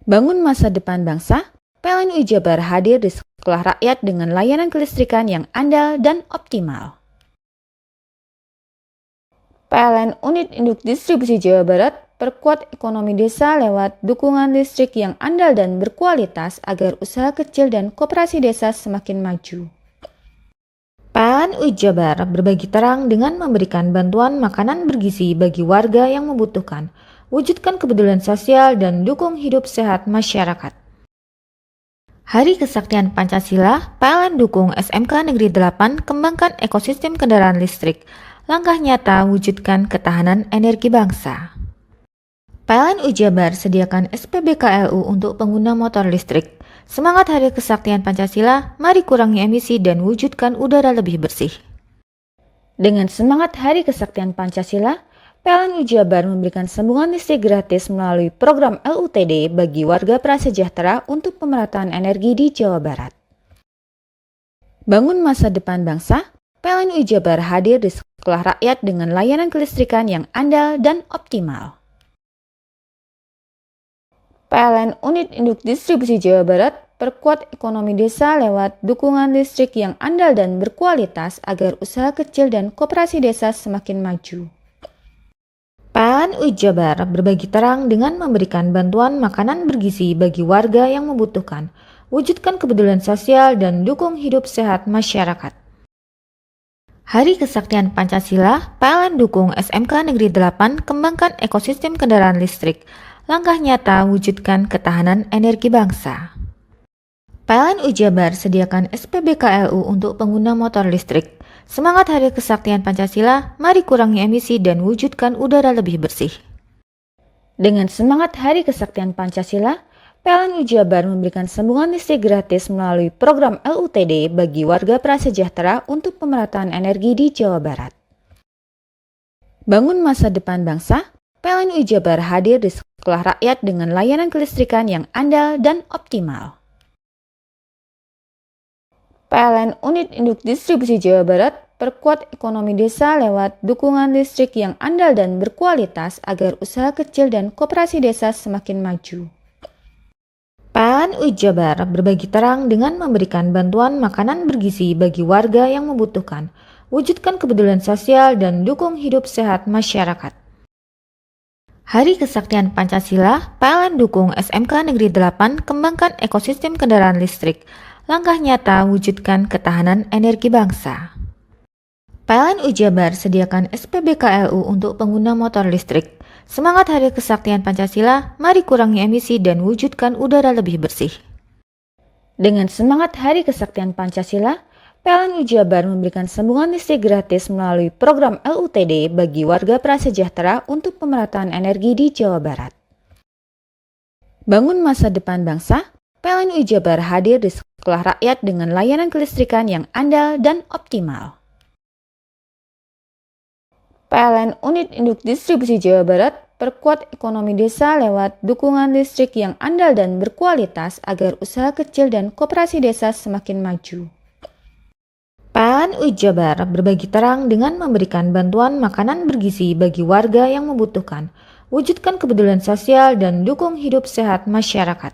Bangun masa depan bangsa, PLN Ujabar hadir di sekolah rakyat dengan layanan kelistrikan yang andal dan optimal. PLN Unit Induk Distribusi Jawa Barat perkuat ekonomi desa lewat dukungan listrik yang andal dan berkualitas agar usaha kecil dan koperasi desa semakin maju. PLN Ujabar berbagi terang dengan memberikan bantuan makanan bergizi bagi warga yang membutuhkan, wujudkan kepedulian sosial dan dukung hidup sehat masyarakat. Hari Kesaktian Pancasila, PLN dukung SMK Negeri 8 kembangkan ekosistem kendaraan listrik. Langkah nyata wujudkan ketahanan energi bangsa. PLN Ujabar sediakan SPBKLU untuk pengguna motor listrik. Semangat Hari Kesaktian Pancasila, mari kurangi emisi dan wujudkan udara lebih bersih. Dengan semangat Hari Kesaktian Pancasila, PLN Ujabar memberikan sambungan listrik gratis melalui program LUTD bagi warga prasejahtera untuk pemerataan energi di Jawa Barat. Bangun masa depan bangsa, PLN Ujabar hadir di sekolah rakyat dengan layanan kelistrikan yang andal dan optimal. PLN Unit Induk Distribusi Jawa Barat perkuat ekonomi desa lewat dukungan listrik yang andal dan berkualitas agar usaha kecil dan koperasi desa semakin maju. PLN UI Jabar berbagi terang dengan memberikan bantuan makanan bergizi bagi warga yang membutuhkan, wujudkan kepedulian sosial dan dukung hidup sehat masyarakat. Hari Kesaktian Pancasila, PLN dukung SMK Negeri 8 kembangkan ekosistem kendaraan listrik, langkah nyata wujudkan ketahanan energi bangsa. PLN UI Jabar sediakan SPBKLU untuk pengguna motor listrik. Semangat Hari Kesaktian Pancasila, mari kurangi emisi dan wujudkan udara lebih bersih. Dengan semangat Hari Kesaktian Pancasila, PLN UI Jabar memberikan sambungan listrik gratis melalui program LUTD bagi warga prasejahtera untuk pemerataan energi di Jawa Barat. Bangun masa depan bangsa, PLN UI Jabar hadir di sekolah rakyat dengan layanan kelistrikan yang andal dan optimal. PLN Unit Induk Distribusi Jawa Barat perkuat ekonomi desa lewat dukungan listrik yang andal dan berkualitas agar usaha kecil dan koperasi desa semakin maju. PLN UI Jabar berbagi terang dengan memberikan bantuan makanan bergizi bagi warga yang membutuhkan, wujudkan kepedulian sosial dan dukung hidup sehat masyarakat. Hari Kesaktian Pancasila, PLN dukung SMK Negeri 8 kembangkan ekosistem kendaraan listrik, langkah nyata wujudkan ketahanan energi bangsa. PLN UI Jabar sediakan SPBKLU untuk pengguna motor listrik. Semangat Hari Kesaktian Pancasila, mari kurangi emisi dan wujudkan udara lebih bersih. Dengan semangat Hari Kesaktian Pancasila, PLN UI Jabar memberikan sambungan listrik gratis melalui program LUTD bagi warga prasejahtera untuk pemerataan energi di Jawa Barat. Bangun masa depan bangsa, PLN UI Jabar hadir di sekolah rakyat dengan layanan kelistrikan yang andal dan optimal. PLN Unit Induk Distribusi Jawa Barat perkuat ekonomi desa lewat dukungan listrik yang andal dan berkualitas agar usaha kecil dan koperasi desa semakin maju. PLN UI Jabar berbagi terang dengan memberikan bantuan makanan bergizi bagi warga yang membutuhkan, wujudkan kepedulian sosial dan dukung hidup sehat masyarakat.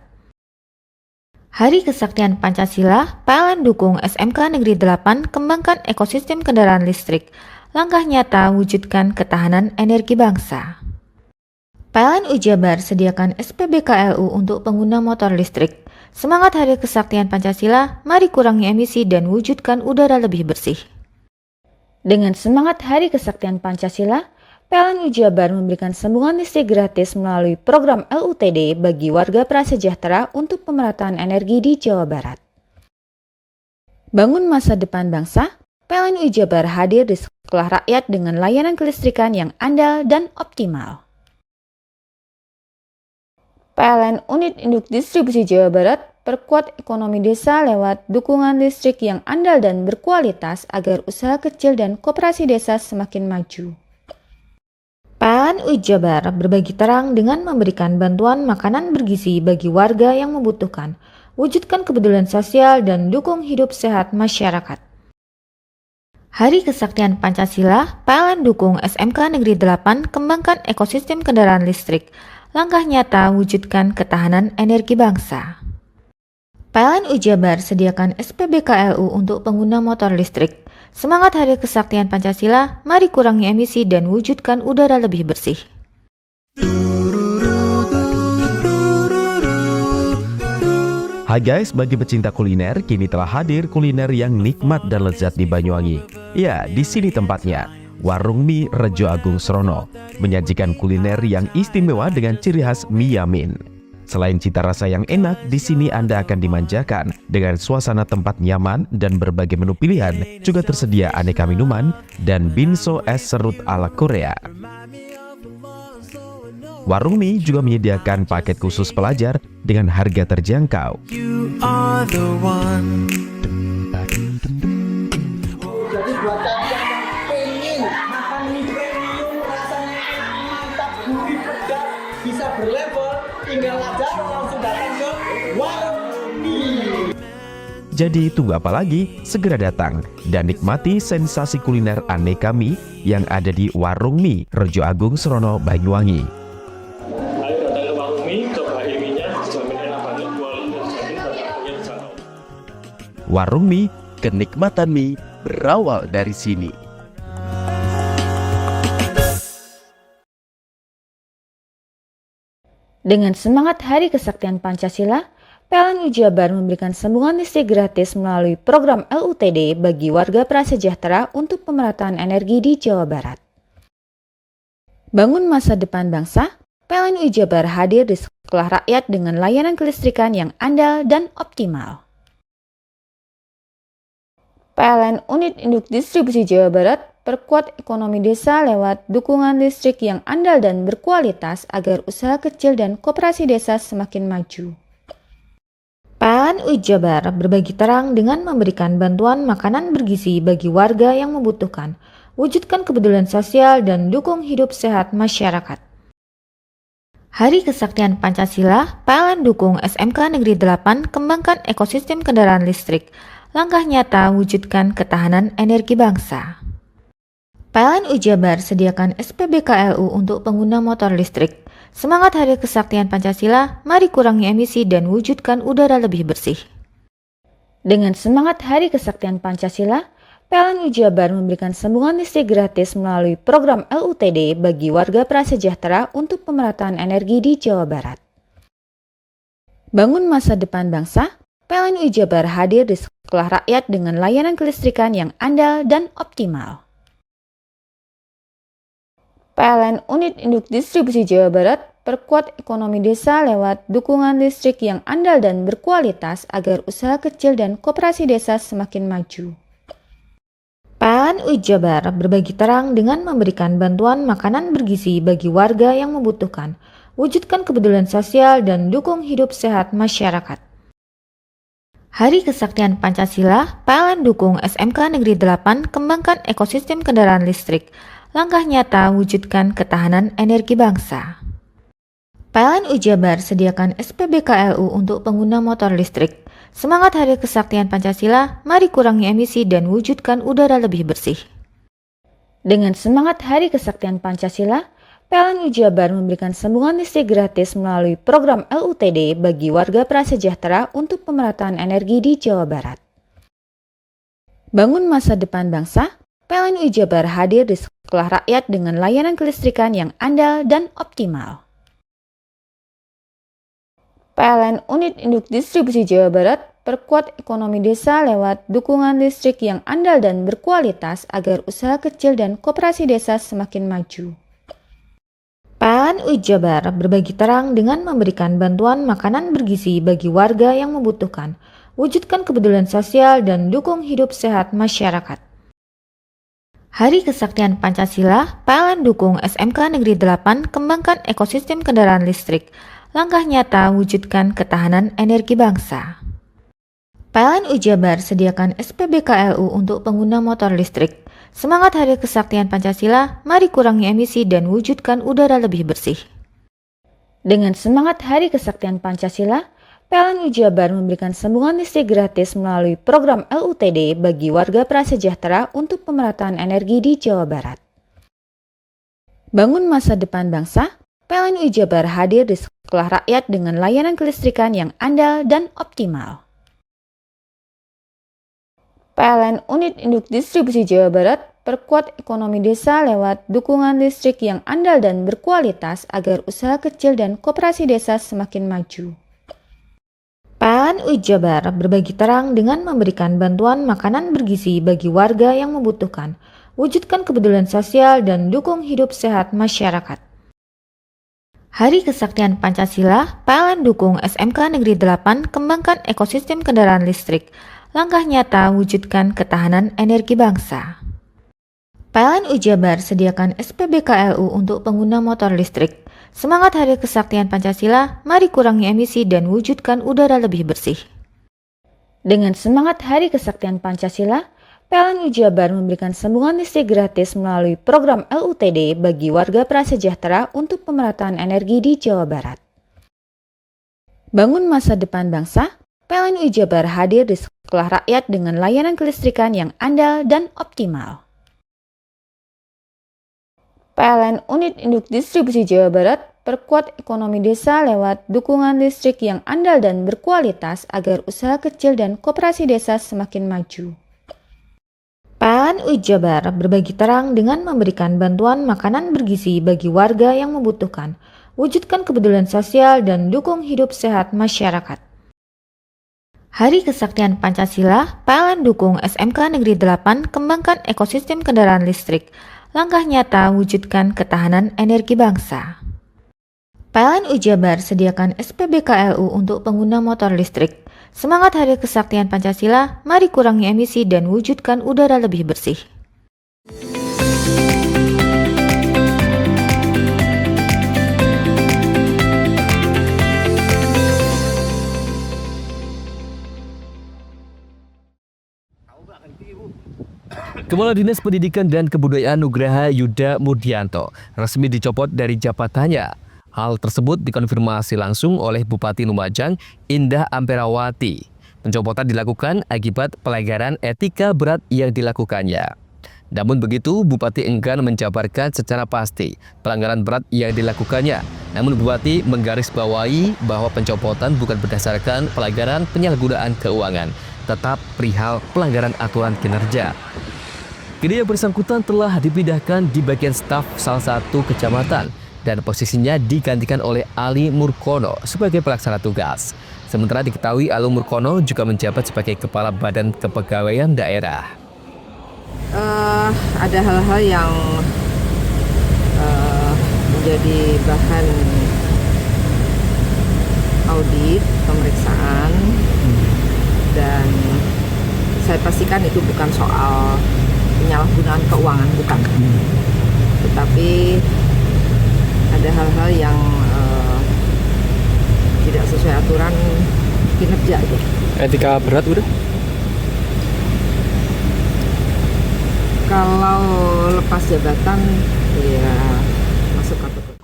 Hari Kesaktian Pancasila, PLN dukung SMK Negeri 8 kembangkan ekosistem kendaraan listrik, langkah nyata wujudkan ketahanan energi bangsa. PLN UI Jabar sediakan SPBKLU untuk pengguna motor listrik. Semangat Hari Kesaktian Pancasila, mari kurangi emisi dan wujudkan udara lebih bersih. Dengan semangat Hari Kesaktian Pancasila, PLN UI Jabar memberikan sambungan listrik gratis melalui program LUTD bagi warga prasejahtera untuk pemerataan energi di Jawa Barat. Bangun masa depan bangsa, PLN UI Jabar hadir di sekolah rakyat dengan layanan kelistrikan yang andal dan optimal. PLN Unit Induk Distribusi Jawa Barat perkuat ekonomi desa lewat dukungan listrik yang andal dan berkualitas agar usaha kecil dan koperasi desa semakin maju. PLN UI Jabar berbagi terang dengan memberikan bantuan makanan bergizi bagi warga yang membutuhkan, wujudkan kepedulian sosial dan dukung hidup sehat masyarakat. Hari Kesaktian Pancasila, PLN dukung SMK Negeri 8 kembangkan ekosistem kendaraan listrik, langkah nyata wujudkan ketahanan energi bangsa. PLN UI Jabar sediakan SPBKLU untuk pengguna motor listrik. Semangat Hari Kesaktian Pancasila, mari kurangi emisi dan wujudkan udara lebih bersih. Hai guys, bagi pecinta kuliner, kini telah hadir kuliner yang nikmat dan lezat di Banyuwangi. Ya, di sini tempatnya. Warung Mie Rejo Agung Srono menyajikan kuliner yang istimewa dengan ciri khas mie yamin. Selain cita rasa yang enak, di sini Anda akan dimanjakan dengan suasana tempat nyaman dan berbagai menu pilihan. Juga tersedia aneka minuman dan binso es serut ala Korea. Warung Mie juga menyediakan paket khusus pelajar dengan harga terjangkau. Jadi buat kalian yang pengen makan mie premium rasanya mantap, gurih, pedas, bisa berlevel, tinggal aja langsung datang ke Warung Mie. Jadi tunggu apa lagi? Segera datang dan nikmati sensasi kuliner aneka mie yang ada di Warung Mie Rejo Agung Srono, Banyuwangi. Ayo datang ke Warung Mie, coba mie-nya, jamin enak banget, kualitas jamin banyak yang Warung mie, kenikmatan mie berawal dari sini. Dengan semangat Hari Kesaktian Pancasila, PLN Jabar memberikan sambungan listrik gratis melalui program LUTD bagi warga prasejahtera untuk pemerataan energi di Jawa Barat. Bangun masa depan bangsa, PLN Jabar hadir di sekolah rakyat dengan layanan kelistrikan yang andal dan optimal. PLN Unit Induk Distribusi Jawa Barat perkuat ekonomi desa lewat dukungan listrik yang andal dan berkualitas agar usaha kecil dan koperasi desa semakin maju. PLN Jabar berbagi terang dengan memberikan bantuan makanan bergizi bagi warga yang membutuhkan, wujudkan kepedulian sosial dan dukung hidup sehat masyarakat. Hari Kesaktian Pancasila, PLN dukung SMK Negeri 8 kembangkan ekosistem kendaraan listrik. Langkah nyata wujudkan ketahanan energi bangsa. PLN Jabar sediakan SPBKLU untuk pengguna motor listrik. Semangat Hari Kesaktian Pancasila, mari kurangi emisi dan wujudkan udara lebih bersih. Dengan semangat Hari Kesaktian Pancasila, PLN Jabar memberikan sambungan listrik gratis melalui program LUTD bagi warga prasejahtera untuk pemerataan energi di Jawa Barat. Bangun masa depan bangsa, PLN Jabar hadir di sekolah rakyat dengan layanan kelistrikan yang andal dan optimal. PLN Unit Induk Distribusi Jawa Barat perkuat ekonomi desa lewat dukungan listrik yang andal dan berkualitas agar usaha kecil dan koperasi desa semakin maju. PLN Jabar berbagi terang dengan memberikan bantuan makanan bergizi bagi warga yang membutuhkan, wujudkan kepedulian sosial dan dukung hidup sehat masyarakat. Hari Kesaktian Pancasila, PLN dukung SMK Negeri 8 kembangkan ekosistem kendaraan listrik. Langkah nyata wujudkan ketahanan energi bangsa. PLN Jabar sediakan SPBKLU untuk pengguna motor listrik. Semangat Hari Kesaktian Pancasila, mari kurangi emisi dan wujudkan udara lebih bersih. Dengan semangat Hari Kesaktian Pancasila, PLN Jabar memberikan sambungan listrik gratis melalui program LUTD bagi warga prasejahtera untuk pemerataan energi di Jawa Barat. Bangun masa depan bangsa, PLN Jabar hadir di sekolah rakyat dengan layanan kelistrikan yang andal dan optimal. PLN Unit Induk Distribusi Jawa Barat perkuat ekonomi desa lewat dukungan listrik yang andal dan berkualitas agar usaha kecil dan koperasi desa semakin maju. PLN Jabar berbagi terang dengan memberikan bantuan makanan bergizi bagi warga yang membutuhkan, wujudkan kepedulian sosial dan dukung hidup sehat masyarakat. Hari Kesaktian Pancasila, PLN dukung SMK Negeri 8 kembangkan ekosistem kendaraan listrik. Langkah nyata wujudkan ketahanan energi bangsa. PLN Jabar sediakan SPBKLU untuk pengguna motor listrik. Semangat Hari Kesaktian Pancasila, mari kurangi emisi dan wujudkan udara lebih bersih. Dengan semangat Hari Kesaktian Pancasila, PLN Jabar memberikan sambungan listrik gratis melalui program LUTD bagi warga prasejahtera untuk pemerataan energi di Jawa Barat. Bangun masa depan bangsa, PLN Jabar hadir di sekolah rakyat dengan layanan kelistrikan yang andal dan optimal. PLN Unit Induk Distribusi Jawa Barat perkuat ekonomi desa lewat dukungan listrik yang andal dan berkualitas agar usaha kecil dan koperasi desa semakin maju. PLN Jabar berbagi terang dengan memberikan bantuan makanan bergizi bagi warga yang membutuhkan, wujudkan kepedulian sosial dan dukung hidup sehat masyarakat. Hari Kesaktian Pancasila, PLN dukung SMK Negeri 8 kembangkan ekosistem kendaraan listrik. Langkah nyata wujudkan ketahanan energi bangsa. PLN Jabar sediakan SPBKLU untuk pengguna motor listrik. Semangat Hari Kesaktian Pancasila, mari kurangi emisi dan wujudkan udara lebih bersih. Dengan semangat Hari Kesaktian Pancasila, PLN Jabar memberikan sambungan listrik gratis melalui program LUTD bagi warga prasejahtera untuk pemerataan energi di Jawa Barat. Bangun masa depan bangsa, PLN Jabar hadir di sekolah rakyat dengan layanan kelistrikan yang andal dan optimal. PLN Unit Induk Distribusi Jawa Barat perkuat ekonomi desa lewat dukungan listrik yang andal dan berkualitas agar usaha kecil dan koperasi desa semakin maju. PLN UI Jabar berbagi terang dengan memberikan bantuan makanan bergizi bagi warga yang membutuhkan, wujudkan kepedulian sosial dan dukung hidup sehat masyarakat. Hari Kesaktian Pancasila, PLN dukung SMK Negeri 8 kembangkan ekosistem kendaraan listrik, langkah nyata wujudkan ketahanan energi bangsa. PLN UI Jabar sediakan SPBKLU untuk pengguna motor listrik. Semangat Hari Kesaktian Pancasila, mari kurangi emisi dan wujudkan udara lebih bersih. Kepala Dinas Pendidikan dan Kebudayaan Nugraha Yuda Murdianto resmi dicopot dari jabatannya. Hal tersebut dikonfirmasi langsung oleh Bupati Lumajang, Indah Amperawati. Pencopotan dilakukan akibat pelanggaran etika berat yang dilakukannya. Namun begitu, Bupati enggan menjabarkan secara pasti pelanggaran berat yang dilakukannya. Namun Bupati menggarisbawahi bahwa pencopotan bukan berdasarkan pelanggaran penyalahgunaan keuangan, tetap perihal pelanggaran aturan kinerja. Kini yang bersangkutan telah dipindahkan di bagian staf salah satu kecamatan dan posisinya digantikan oleh Ali Murkono sebagai pelaksana tugas. Sementara diketahui Ali Murkono juga menjabat sebagai Kepala Badan Kepegawaian Daerah. Ada hal-hal yang menjadi bahan audit, pemeriksaan, dan saya pastikan itu bukan soal penyalahgunaan keuangan, bukan. Tetapi ada hal-hal yang tidak sesuai aturan kinerja itu. Etika berat udah? Kalau lepas jabatan ya masuk kategori.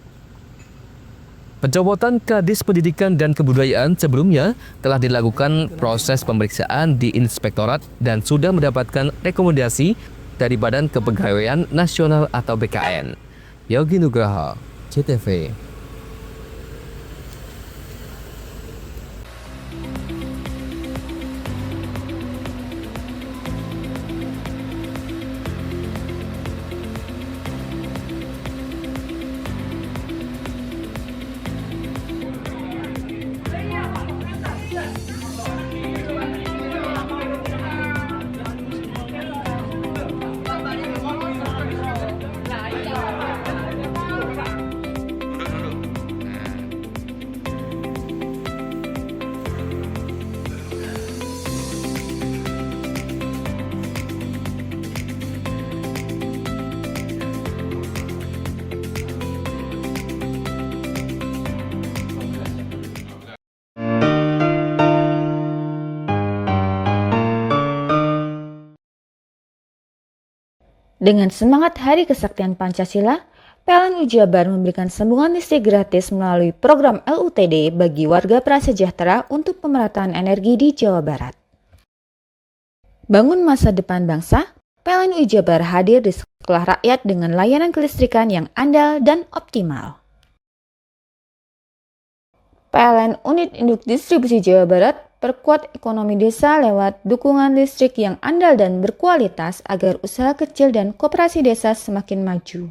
Pencopotan Kadis Pendidikan dan Kebudayaan sebelumnya telah dilakukan proses pemeriksaan di Inspektorat dan sudah mendapatkan rekomendasi dari Badan Kepegawaian Nasional atau BKN. Yogi Nugraha, CTV. Dengan semangat Hari Kesaktian Pancasila, PLN UI Jabar memberikan sambungan listrik gratis melalui program LUTD bagi warga prasejahtera untuk pemerataan energi di Jawa Barat. Bangun masa depan bangsa, PLN UI Jabar hadir di sekolah rakyat dengan layanan kelistrikan yang andal dan optimal. PLN Unit Induk Distribusi Jawa Barat perkuat ekonomi desa lewat dukungan listrik yang andal dan berkualitas agar usaha kecil dan koperasi desa semakin maju.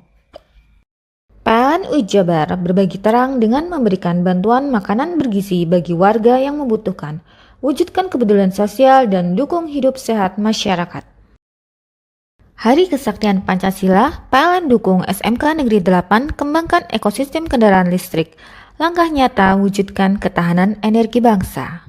PLN UI Jabar berbagi terang dengan memberikan bantuan makanan bergizi bagi warga yang membutuhkan, wujudkan kepedulian sosial dan dukung hidup sehat masyarakat. Hari Kesaktian Pancasila, PLN dukung SMK Negeri 8 kembangkan ekosistem kendaraan listrik, langkah nyata wujudkan ketahanan energi bangsa.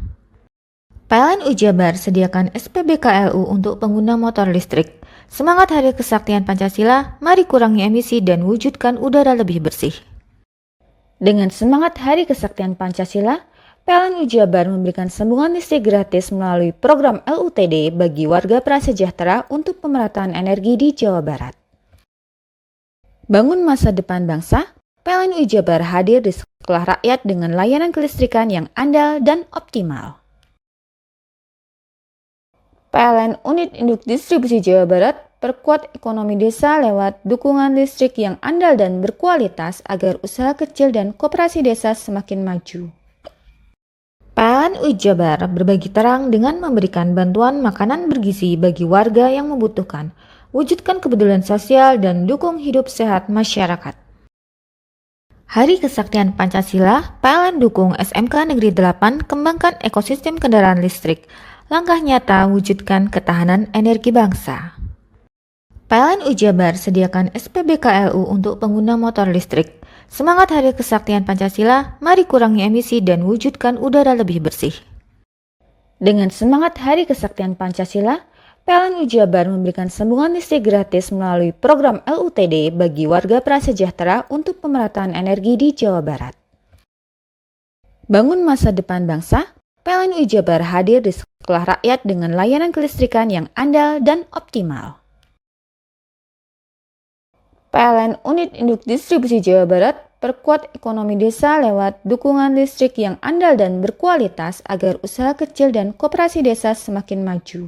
PLN UI Jabar sediakan SPBKLU untuk pengguna motor listrik. Semangat Hari Kesaktian Pancasila, mari kurangi emisi dan wujudkan udara lebih bersih. Dengan semangat Hari Kesaktian Pancasila, PLN UI Jabar memberikan sambungan listrik gratis melalui program LUTD bagi warga prasejahtera untuk pemerataan energi di Jawa Barat. Bangun masa depan bangsa, PLN UI Jabar hadir di sekolah rakyat dengan layanan kelistrikan yang andal dan optimal. PLN Unit Induk Distribusi Jawa Barat perkuat ekonomi desa lewat dukungan listrik yang andal dan berkualitas agar usaha kecil dan koperasi desa semakin maju. PLN UI Jabar berbagi terang dengan memberikan bantuan makanan bergizi bagi warga yang membutuhkan, wujudkan kepedulian sosial dan dukung hidup sehat masyarakat. Hari Kesaktian Pancasila, PLN dukung SMK Negeri 8 kembangkan ekosistem kendaraan listrik. Langkah nyata wujudkan ketahanan energi bangsa. PLN UI Jabar sediakan SPBKLU untuk pengguna motor listrik. Semangat Hari Kesaktian Pancasila, mari kurangi emisi dan wujudkan udara lebih bersih. Dengan semangat Hari Kesaktian Pancasila, PLN UI Jabar memberikan sambungan listrik gratis melalui program LUTD bagi warga prasejahtera untuk pemerataan energi di Jawa Barat. Bangun masa depan bangsa, PLN UI Jabar hadir di sekolah rakyat dengan layanan kelistrikan yang andal dan optimal. PLN Unit Induk Distribusi Jawa Barat perkuat ekonomi desa lewat dukungan listrik yang andal dan berkualitas agar usaha kecil dan koperasi desa semakin maju.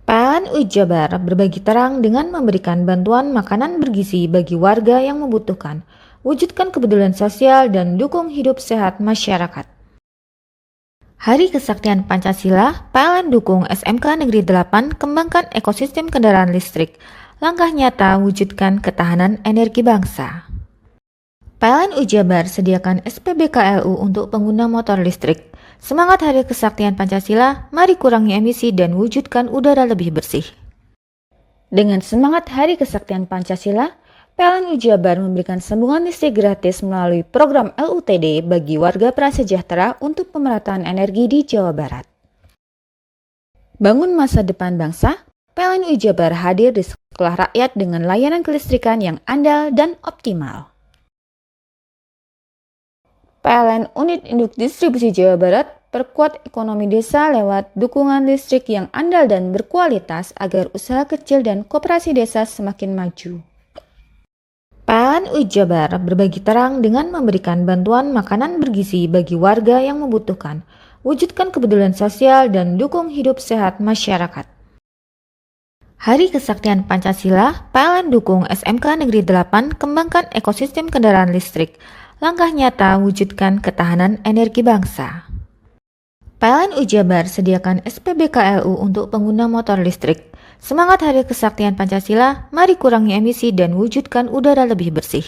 PLN UI Jabar berbagi terang dengan memberikan bantuan makanan bergizi bagi warga yang membutuhkan, wujudkan kepedulian sosial dan dukung hidup sehat masyarakat. Hari Kesaktian Pancasila, PLN dukung SMK Negeri 8 kembangkan ekosistem kendaraan listrik. Langkah nyata wujudkan ketahanan energi bangsa. PLN UI Jabar sediakan SPBKLU untuk pengguna motor listrik. Semangat Hari Kesaktian Pancasila, mari kurangi emisi dan wujudkan udara lebih bersih. Dengan semangat Hari Kesaktian Pancasila, PLN UI Jabar memberikan sambungan listrik gratis melalui program LUTD bagi warga prasejahtera untuk pemerataan energi di Jawa Barat. Bangun masa depan bangsa, PLN UI Jabar hadir di sekolah rakyat dengan layanan kelistrikan yang andal dan optimal. PLN Unit Induk Distribusi Jawa Barat perkuat ekonomi desa lewat dukungan listrik yang andal dan berkualitas agar usaha kecil dan koperasi desa semakin maju. PLN UI Jabar berbagi terang dengan memberikan bantuan makanan bergizi bagi warga yang membutuhkan, wujudkan kepedulian sosial dan dukung hidup sehat masyarakat. Hari Kesaktian Pancasila, PLN dukung SMK Negeri 8 kembangkan ekosistem kendaraan listrik. Langkah nyata wujudkan ketahanan energi bangsa. PLN UI Jabar sediakan SPBKLU untuk pengguna motor listrik. Semangat Hari Kesaktian Pancasila, mari kurangi emisi dan wujudkan udara lebih bersih.